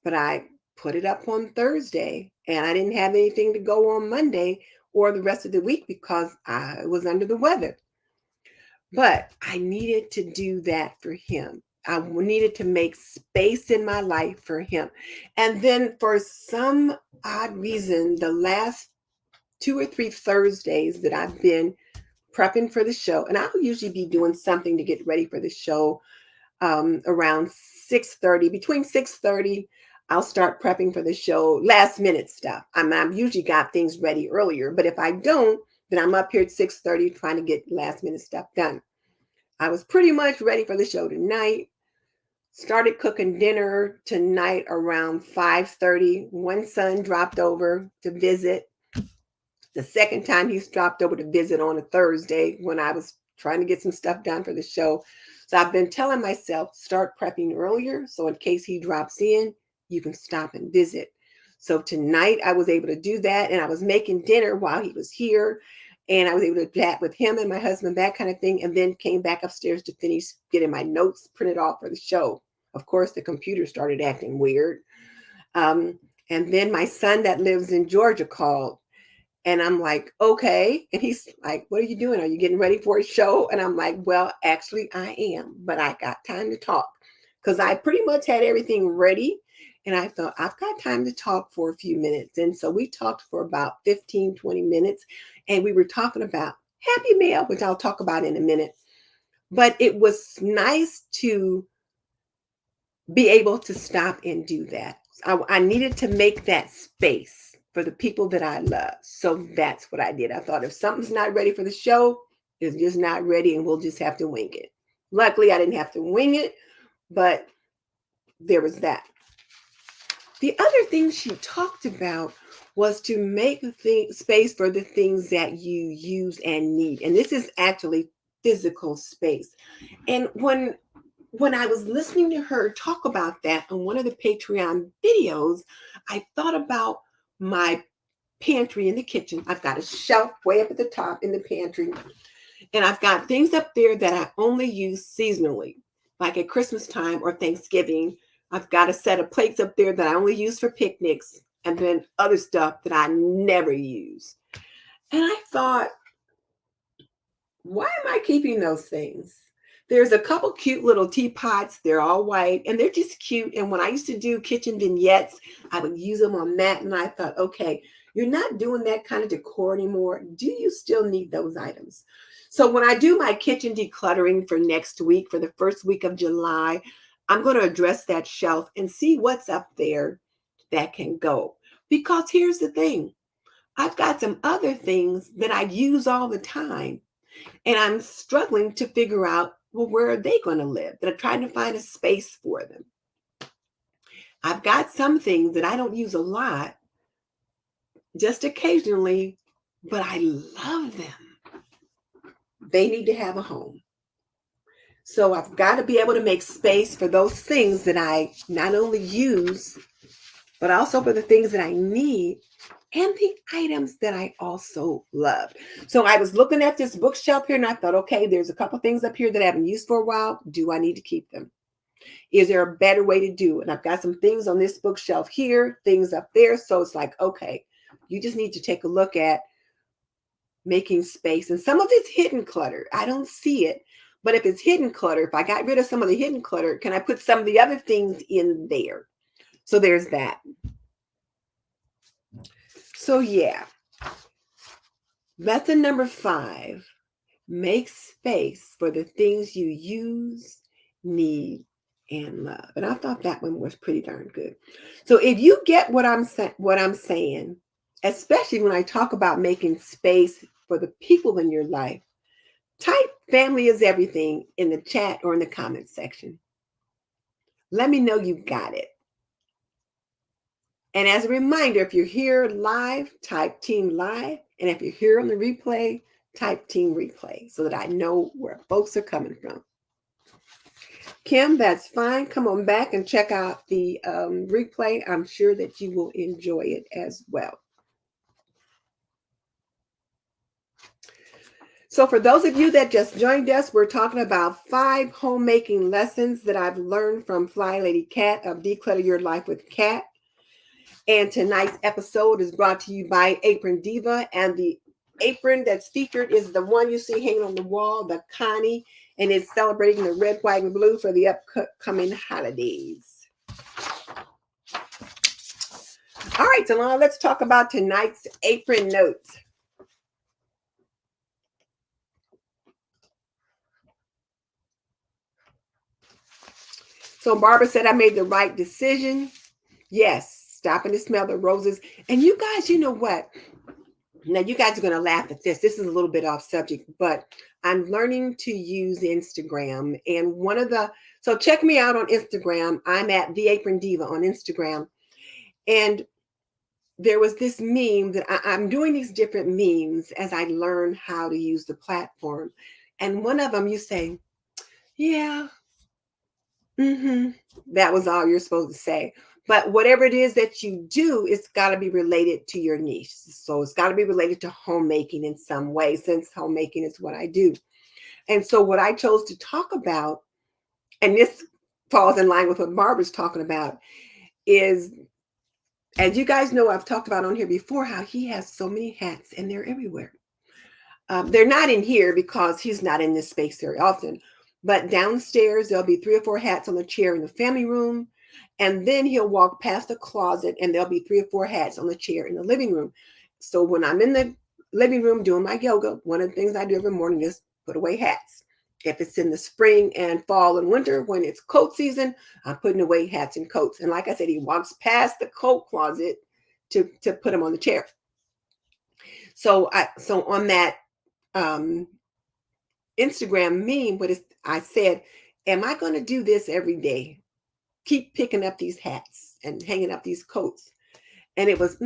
but I put it up on Thursday and I didn't have anything to go on Monday or the rest of the week because I was under the weather. But I needed to do that for him. I needed to make space in my life for him. And then for some odd reason, the last 2 or 3 Thursdays that I've been prepping for the show, and I'll usually be doing something to get ready for the show around 6:30. Between 6:30, I'll start prepping for the show, last minute stuff. I've usually got things ready earlier, but if I don't, then I'm up here at 6:30 trying to get last minute stuff done. I was pretty much ready for the show tonight. Started cooking dinner tonight around 5:30. One son dropped over to visit. The second time he's dropped over to visit on a Thursday when I was trying to get some stuff done for the show. So I've been telling myself, start prepping earlier. So in case he drops in, you can stop and visit. So tonight I was able to do that. And I was making dinner while he was here. And I was able to chat with him and my husband, that kind of thing. And then came back upstairs to finish getting my notes printed off for the show. Of course, the computer started acting weird. And then my son that lives in Georgia called. And I'm like, okay. And he's like, what are you doing? Are you getting ready for a show? And I'm like, well, actually, I am, but I got time to talk because I pretty much had everything ready. And I thought, I've got time to talk for a few minutes. And so we talked for about 15, 20 minutes. And we were talking about Happy Mail, which I'll talk about in a minute. But it was nice to be able to stop and do that. I needed to make that space for the people that I love. So that's what I did. I thought if something's not ready for the show, it's just not ready and we'll just have to wing it. Luckily, I didn't have to wing it, but there was that. The other thing she talked about was to make space for the things that you use and need. And this is actually physical space. And when I was listening to her talk about that on one of the Patreon videos, I thought about my pantry in the kitchen. I've got a shelf way up at the top in the pantry, and I've got things up there that I only use seasonally, like at Christmas time or Thanksgiving. I've got a set of plates up there that I only use for picnics, and then other stuff that I never use. And I thought, why am I keeping those things? There's a couple cute little teapots. They're all white and they're just cute. And when I used to do kitchen vignettes, I would use them on that. And I thought, okay, you're not doing that kind of decor anymore. Do you still need those items? So when I do my kitchen decluttering for next week, for the first week of July, I'm going to address that shelf and see what's up there that can go. Because here's the thing. I've got some other things that I use all the time. And I'm struggling to figure out, well, where are they going to live? That I'm trying to find a space for them. I've got some things that I don't use a lot, just occasionally, but I love them. They need to have a home. So I've got to be able to make space for those things that I not only use, but also for the things that I need and the items that I also love. So I was looking at this bookshelf here and I thought, okay, there's a couple things up here that I haven't used for a while. Do I need to keep them? Is there a better way to do it? And I've got some things on this bookshelf here, things up there. So it's like, okay, you just need to take a look at making space. And some of it's hidden clutter. I don't see it. But if it's hidden clutter, if I got rid of some of the hidden clutter, can I put some of the other things in there? So there's that. So yeah, lesson number 5, make space for the things you use, need, and love. And I thought that one was pretty darn good. So if you get what I'm saying, especially when I talk about making space for the people in your life, type family is everything in the chat or in the comment section. Let me know you got it. And as a reminder, if you're here live, type Team Live. And if you're here on the replay, type Team Replay so that I know where folks are coming from. Kim, that's fine. Come on back and check out the replay. I'm sure that you will enjoy it as well. So for those of you that just joined us, we're talking about 5 homemaking lessons that I've learned from Flylady Kat of Declutter Your Life with Kat. And tonight's episode is brought to you by Apron Diva. And the apron that's featured is the one you see hanging on the wall, the Connie, and it's celebrating the red, white, and blue for the upcoming holidays. All right, so now let's talk about tonight's apron notes. So Barbara said I made the right decision. Yes, stopping to smell the roses. And you guys, you know what? Now you guys are going to laugh at this. This is a little bit off subject, but I'm learning to use Instagram. And so check me out on Instagram. I'm at The Apron Diva on Instagram. And there was this meme that I'm doing these different memes as I learn how to use the platform. And one of them you say, yeah, that was all you're supposed to say. But whatever it is that you do, it's got to be related to your niche. So it's got to be related to homemaking in some way, since homemaking is what I do. And so what I chose to talk about, and this falls in line with what Barbara's talking about, is, as you guys know, I've talked about on here before, how he has so many hats and they're everywhere. They're not in here because he's not in this space very often. But downstairs, there'll be 3 or 4 hats on the chair in the family room. And then he'll walk past the closet and there'll be 3 or 4 hats on the chair in the living room. So when I'm in the living room doing my yoga, one of the things I do every morning is put away hats. If it's in the spring and fall and winter, when it's coat season, I'm putting away hats and coats. And like I said, he walks past the coat closet to put them on the chair. So on that um, Instagram meme, I said, am I going to do this every day? Keep picking up these hats and hanging up these coats. And it was,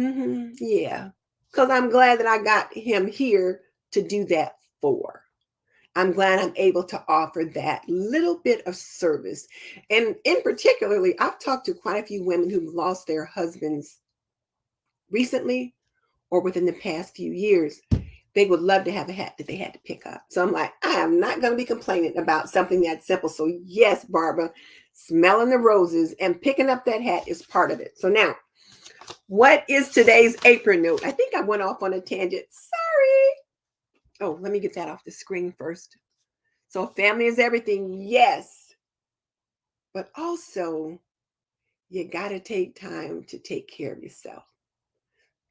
yeah, because I'm glad that I got him here to do that for. I'm glad I'm able to offer that little bit of service. And in particularly, I've talked to quite a few women who've lost their husbands recently or within the past few years. They would love to have a hat that they had to pick up. So I'm like, I am not going to be complaining about something that simple. So yes, Barbara, smelling the roses and picking up that hat is part of it. So now, what is today's apron note? I think I went off on a tangent. Sorry. Oh, let me get that off the screen first. So family is everything, yes. But also, you got to take time to take care of yourself.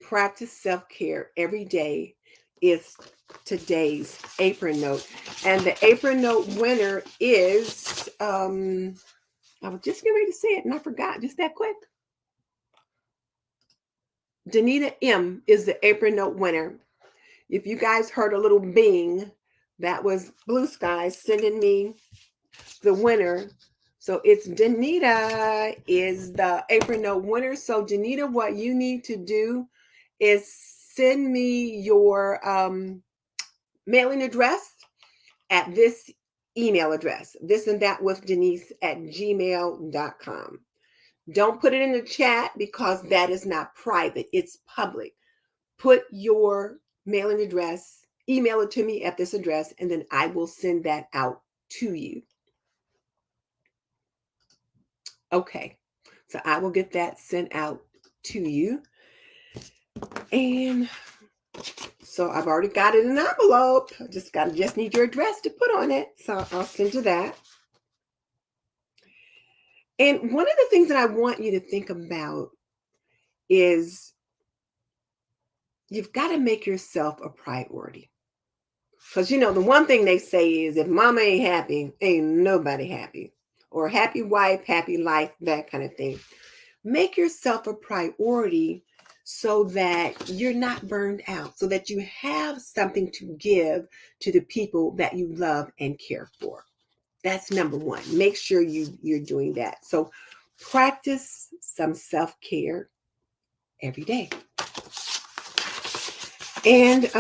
Practice self-care every day is today's apron note. And the apron note winner is, I was just getting ready to say it and I forgot just that quick. Danita M is the apron note winner. If you guys heard a little bing, that was Blue Skies sending me the winner. So it's Danita is the apron note winner. So Danita, what you need to do is send me your mailing address at this email address, thisandthatwithdenise@gmail.com. Don't put it in the chat because that is not private. It's public. Put your mailing address, email it to me at this address, and then I will send that out to you. Okay, so I will get that sent out to you. And so I've already got it in an envelope. I just need your address to put on it. So I'll send you that. And one of the things that I want you to think about is you've got to make yourself a priority. Because, the one thing they say is if mama ain't happy, ain't nobody happy. Or happy wife, happy life, that kind of thing. Make yourself a priority so that you're not burned out, so that you have something to give to the people that you love and care for. That's number one. Make sure you're doing that. So practice some self-care every day. And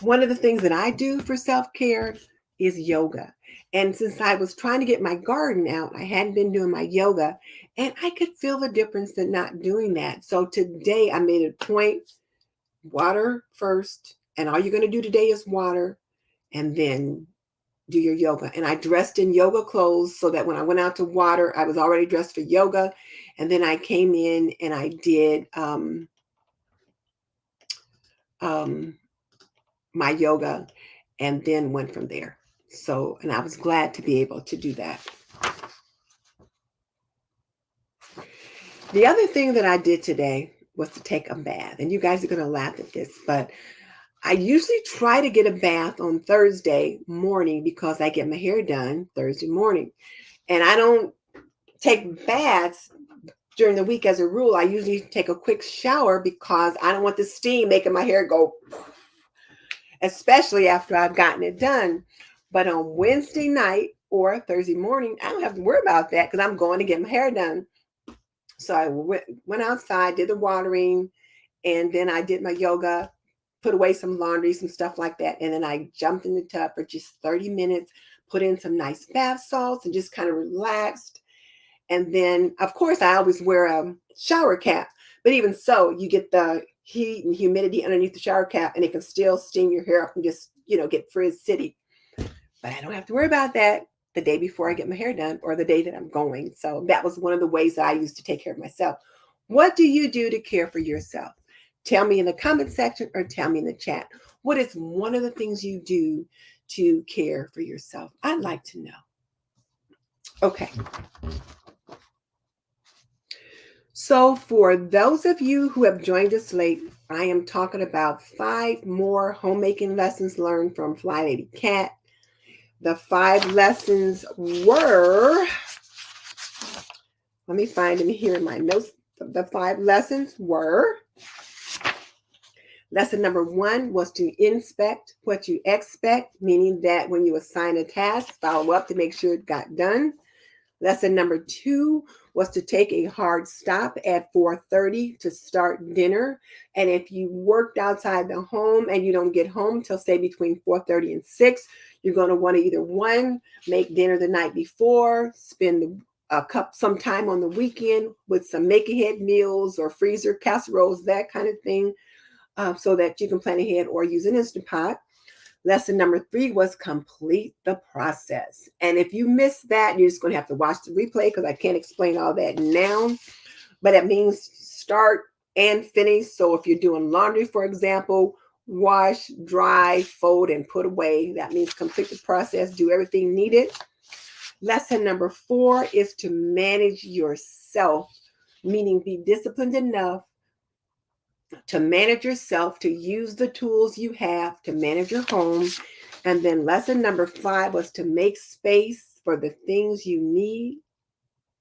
one of the things that I do for self-care is yoga. And since I was trying to get my garden out, I hadn't been doing my yoga, and I could feel the difference in not doing that. So today I made a point, water first, and all you're going to do today is water, and then do your yoga. And I dressed in yoga clothes so that when I went out to water, I was already dressed for yoga. And then I came in and I did my yoga and then went from there. So, and I was glad to be able to do that. The other thing that I did today was to take a bath. And you guys are going to laugh at this, but I usually try to get a bath on Thursday morning because I get my hair done Thursday morning. And I don't take baths during the week as a rule. I usually take a quick shower because I don't want the steam making my hair go, especially after I've gotten it done. But on Wednesday night or Thursday morning, I don't have to worry about that because I'm going to get my hair done. So I went outside, did the watering, and then I did my yoga, put away some laundry, some stuff like that. And then I jumped in the tub for just 30 minutes, put in some nice bath salts and just kind of relaxed. And then, of course, I always wear a shower cap. But even so, you get the heat and humidity underneath the shower cap and it can still steam your hair up and just, get frizz city. But I don't have to worry about that the day before I get my hair done or the day that I'm going. So that was one of the ways that I used to take care of myself. What do you do to care for yourself? Tell me in the comment section or tell me in the chat. What is one of the things you do to care for yourself? I'd like to know. Okay. So for those of you who have joined us late, I am talking about 5 more homemaking lessons learned from Flylady Kat. The 5 lessons were, let me find them here in my notes. The 5 lessons were, lesson number 1 was to inspect what you expect, meaning that when you assign a task, follow up to make sure it got done. Lesson number 2 was to take a hard stop at 4:30 to start dinner. And if you worked outside the home and you don't get home till say between 4:30 and 6, you're going to want to either 1, make dinner the night before, spend some time on the weekend with some make-ahead meals or freezer casseroles, that kind of thing, so that you can plan ahead or use an Instant Pot. Lesson number 3 was complete the process. And if you missed that, you're just going to have to watch the replay because I can't explain all that now. But it means start and finish. So if you're doing laundry, for example, wash, dry, fold, and put away. That means complete the process, do everything needed. Lesson number 4 is to manage yourself, meaning be disciplined enough to manage yourself, to use the tools you have to manage your home. And then lesson number 5 was to make space for the things you need,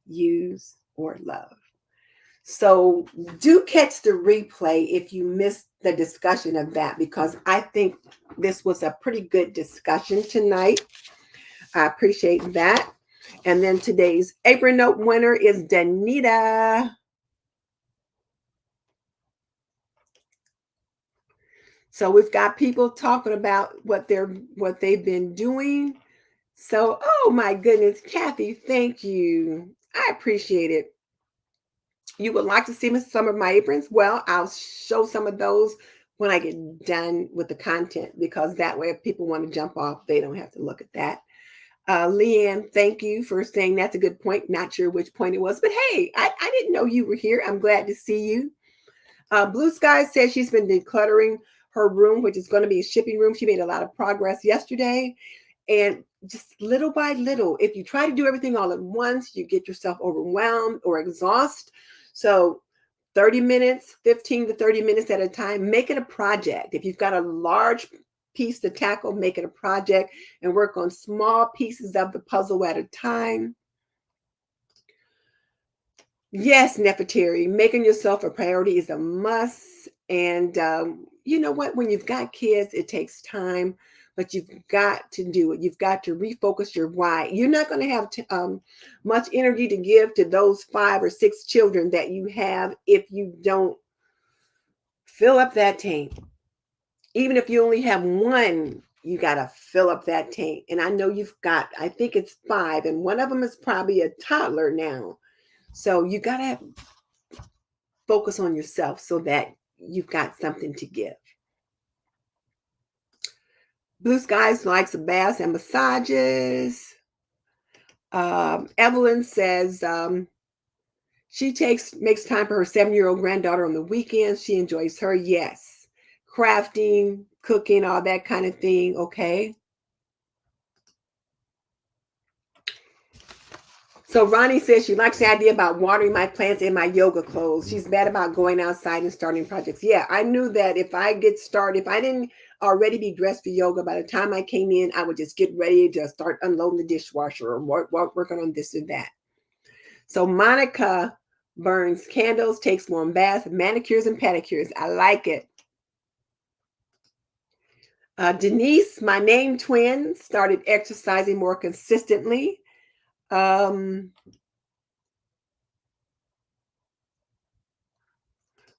use, or love. So do catch the replay if you missed the discussion of that, because I think this was a pretty good discussion tonight. I appreciate that. And then today's apron note winner is Danita. So we've got people talking about what they've been doing. So, oh my goodness, Kathy, thank you. I appreciate it. You would like to see some of my aprons? Well, I'll show some of those when I get done with the content, because that way if people want to jump off, they don't have to look at that. Leanne, thank you for saying that's a good point. Not sure which point it was, but hey, I didn't know you were here. I'm glad to see you. Blue Sky says she's been decluttering her room, which is going to be a shipping room. She made a lot of progress yesterday. And just little by little, if you try to do everything all at once, you get yourself overwhelmed or exhausted. So 30 minutes, 15 to 30 minutes at a time, make it a project. If you've got a large piece to tackle, make it a project and work on small pieces of the puzzle at a time. Yes, Nefertari, making yourself a priority is a must. And you know what? When you've got kids, it takes time, but you've got to do it. You've got to refocus your why. You're not going to have much energy to give to those 5 or 6 children that you have if you don't fill up that tank. Even if you only have 1, you got to fill up that tank. And I know you've got, I think it's 5, and one of them is probably a toddler now. So you got to focus on yourself so that you've got something to give. Blue Skies likes baths and massages. Evelyn says she makes time for her 7-year-old granddaughter on the weekends. She enjoys her. Yes. Crafting, cooking, all that kind of thing. Okay. So Ronnie says she likes the idea about watering my plants in my yoga clothes. She's bad about going outside and starting projects. Yeah, I knew that if I get started, if I didn't already be dressed for yoga, by the time I came in, I would just get ready to start unloading the dishwasher or working on this and that. So Monica burns candles, takes warm baths, manicures and pedicures. I like it. Denise, my name twin, started exercising more consistently.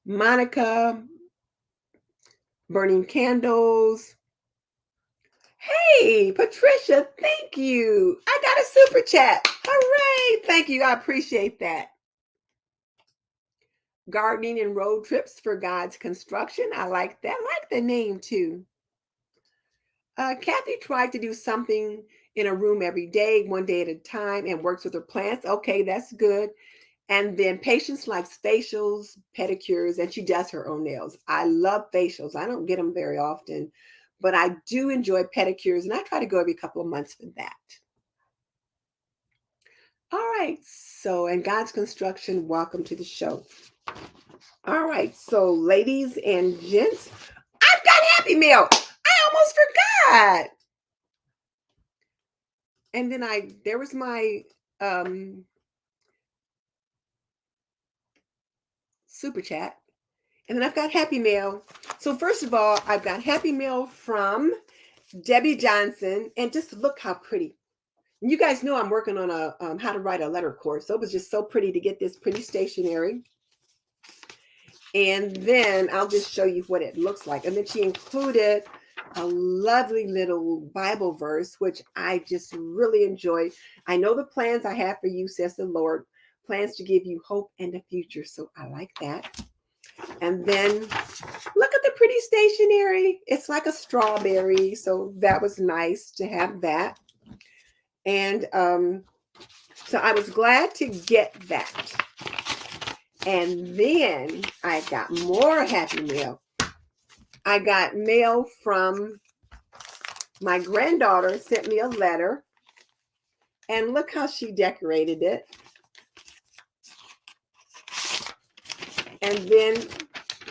Monica, burning candles. Hey, Patricia, thank you. I got a super chat. Hooray. Thank you. I appreciate that. Gardening and road trips for God's construction. I like that. I like the name too. Kathy tried to do something in a room every day, 1 day at a time, and works with her plants. Okay, that's good. And then Patience likes facials, pedicures, and she does her own nails. I love facials. I don't get them very often, but I do enjoy pedicures, and I try to go every couple of months for that. All right. So, and God's Construction, welcome to the show. All right. So, ladies and gents, I've got Happy Meal. I almost forgot. And then there was my super chat. And then I've got Happy Mail. So first of all, I've got Happy Mail from Debbie Johnson. And just look how pretty. You guys know I'm working on a how to write a letter course. So it was just so pretty to get this pretty stationery. And then I'll just show you what it looks like. And then she included a lovely little Bible verse, which I just really enjoyed. I know the plans I have for you, says the Lord, plans to give you hope and a future. So I like that. And then look at the pretty stationery. It's like a strawberry. So that was nice to have that. And so I was glad to get that. And then I got more Happy Mail. I got mail from my granddaughter, sent me a letter. And look how she decorated it. And then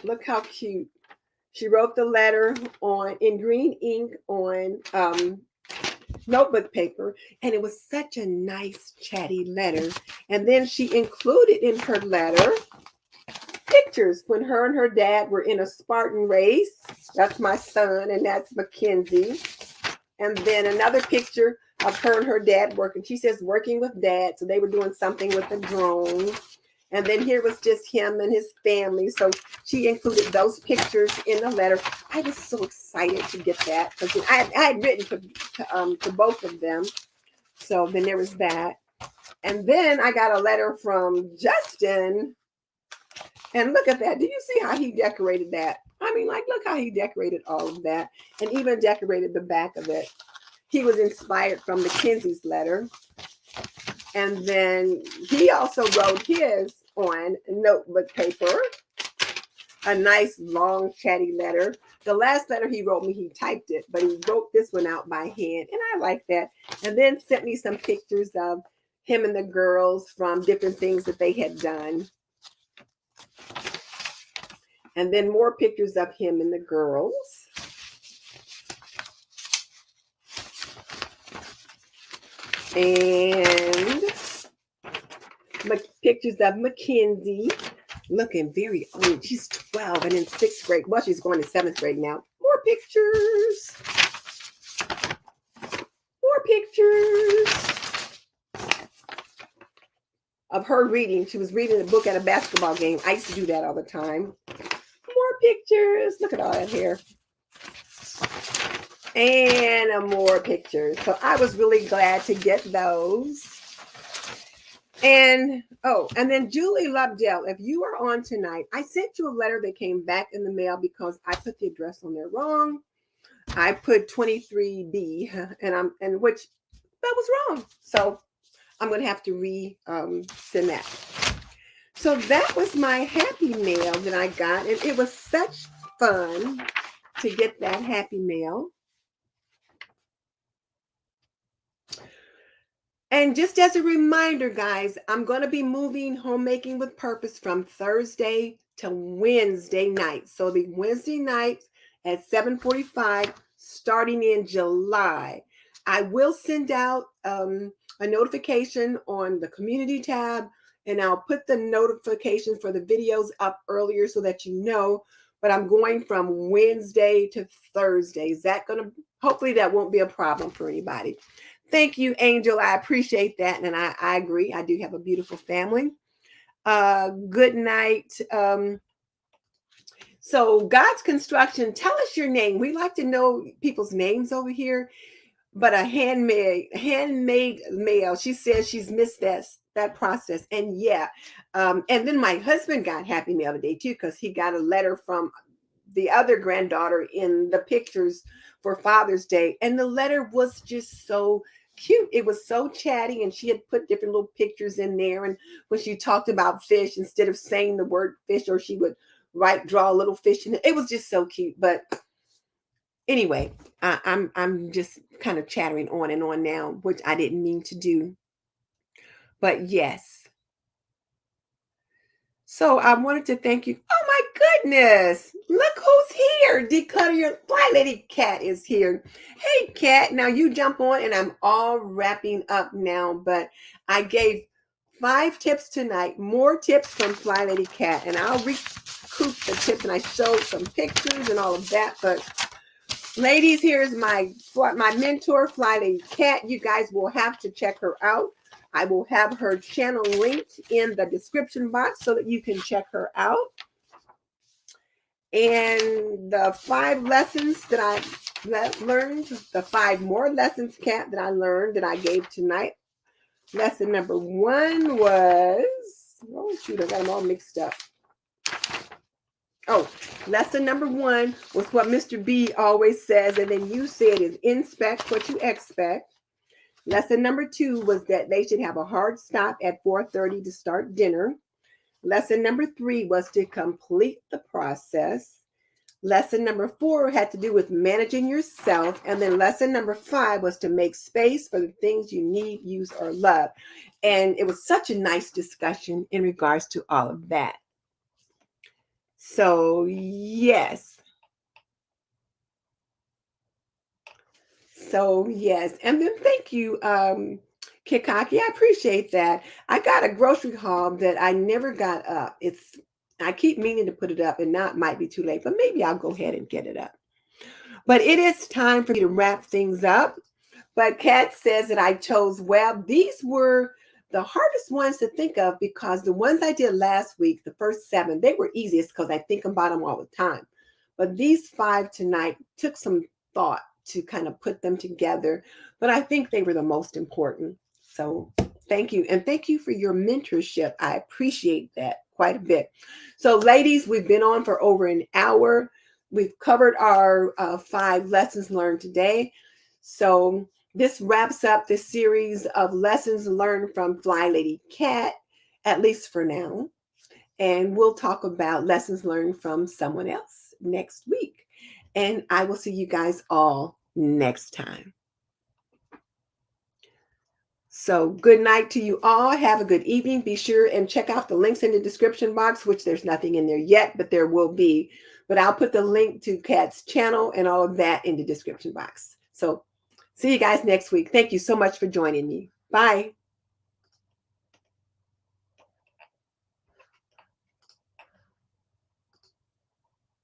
look how cute. She wrote the letter in green ink on notebook paper. And it was such a nice, chatty letter. And then she included in her letter pictures when her and her dad were in a Spartan race. That's my son, and that's Mackenzie. And then another picture of her and her dad working. She says working with dad. So they were doing something with a drone. And then here was just him and his family. So she included those pictures in the letter. I was so excited to get that because I had written to both of them. So then there was that. And then I got a letter from Justin. And look at that. Do you see how he decorated that? I mean, like, look how he decorated all of that and even decorated the back of it. He was inspired from Mackenzie's letter. And then he also wrote his on notebook paper, a nice, long, chatty letter. The last letter he wrote me, he typed it, but he wrote this one out by hand. And I like that. And then sent me some pictures of him and the girls from different things that they had done. And then more pictures of him and the girls. And pictures of Mackenzie looking very old. She's 12 and in 6th grade. Well, she's going to 7th grade now. More pictures. More pictures of her reading. She was reading a book at a basketball game. I used to do that all the time. More pictures. Look at all that hair. And more pictures. So I was really glad to get those. And then Julie Lobdell, if you are on tonight, I sent you a letter that came back in the mail because I put the address on there wrong. I put 23B, and which that was wrong. So I'm going to have to send that. So that was my Happy Mail that I got, and it was such fun to get that Happy Mail. And just as a reminder, guys, I'm going to be moving Homemaking with Purpose from Thursday to Wednesday night. So it'll be Wednesday nights at 7:45 starting in July. I will send out a notification on the community tab, and I'll put the notification for the videos up earlier so that you know. But I'm going from Wednesday to Thursday. Is that going to, hopefully that won't be a problem for anybody. Thank you, Angel. I appreciate that. And I agree. I do have a beautiful family. Good night. So God's Construction, tell us your name. We like to know people's names over here. But a handmade mail. She says she's missed that process. And yeah. And then my husband got Happy Mail today too, because he got a letter from the other granddaughter in the pictures for Father's Day. And the letter was just so cute. It was so chatty, and she had put different little pictures in there. And when she talked about fish, instead of saying the word fish, or she would draw a little fish in it. It was just so cute. But anyway, I'm just kind of chattering on and on now, which I didn't mean to do. But yes. So I wanted to thank you. Oh my goodness. Look who's here. Declutter your Flylady Kat is here. Hey, Kat. Now you jump on, and I'm all wrapping up now. But I gave 5 tips tonight. More tips from Flylady Kat, and I'll recoup the tips. And I showed some pictures and all of that. But ladies, here's my mentor, Flylady Kat. You guys will have to check her out. I will have her channel linked in the description box so that you can check her out. And the 5 lessons that I learned, the 5 more lessons, Kat, that I learned that I gave tonight. Lesson number 1 was, oh shoot, I got them all mixed up. Oh, lesson number 1 was what Mr. B always says, and then you said is inspect what you expect. Lesson number 2 was that they should have a hard stop at 4:30 to start dinner. Lesson number 3 was to complete the process. Lesson number 4 had to do with managing yourself. And then lesson number 5 was to make space for the things you need, use, or love. And it was such a nice discussion in regards to all of that. So, yes. And then thank you, Kikaki. I appreciate that. I got a grocery haul that I never got up. I keep meaning to put it up, and now it might be too late, but maybe I'll go ahead and get it up. But it is time for me to wrap things up. But Kat says that I chose well. These were the hardest ones to think of because the ones I did last week, the first 7, they were easiest because I think about them all the time. But these 5 tonight took some thought to kind of put them together. But I think they were the most important. So thank you. And thank you for your mentorship. I appreciate that quite a bit. So ladies, we've been on for over an hour. We've covered our 5 lessons learned today. So this wraps up this series of lessons learned from Flylady Kat, at least for now. And we'll talk about lessons learned from someone else next week. And I will see you guys all next time. So good night to you all. Have a good evening. Be sure and check out the links in the description box, which there's nothing in there yet, but there will be. But I'll put the link to Kat's channel and all of that in the description box. So see you guys next week. Thank you so much for joining me. Bye.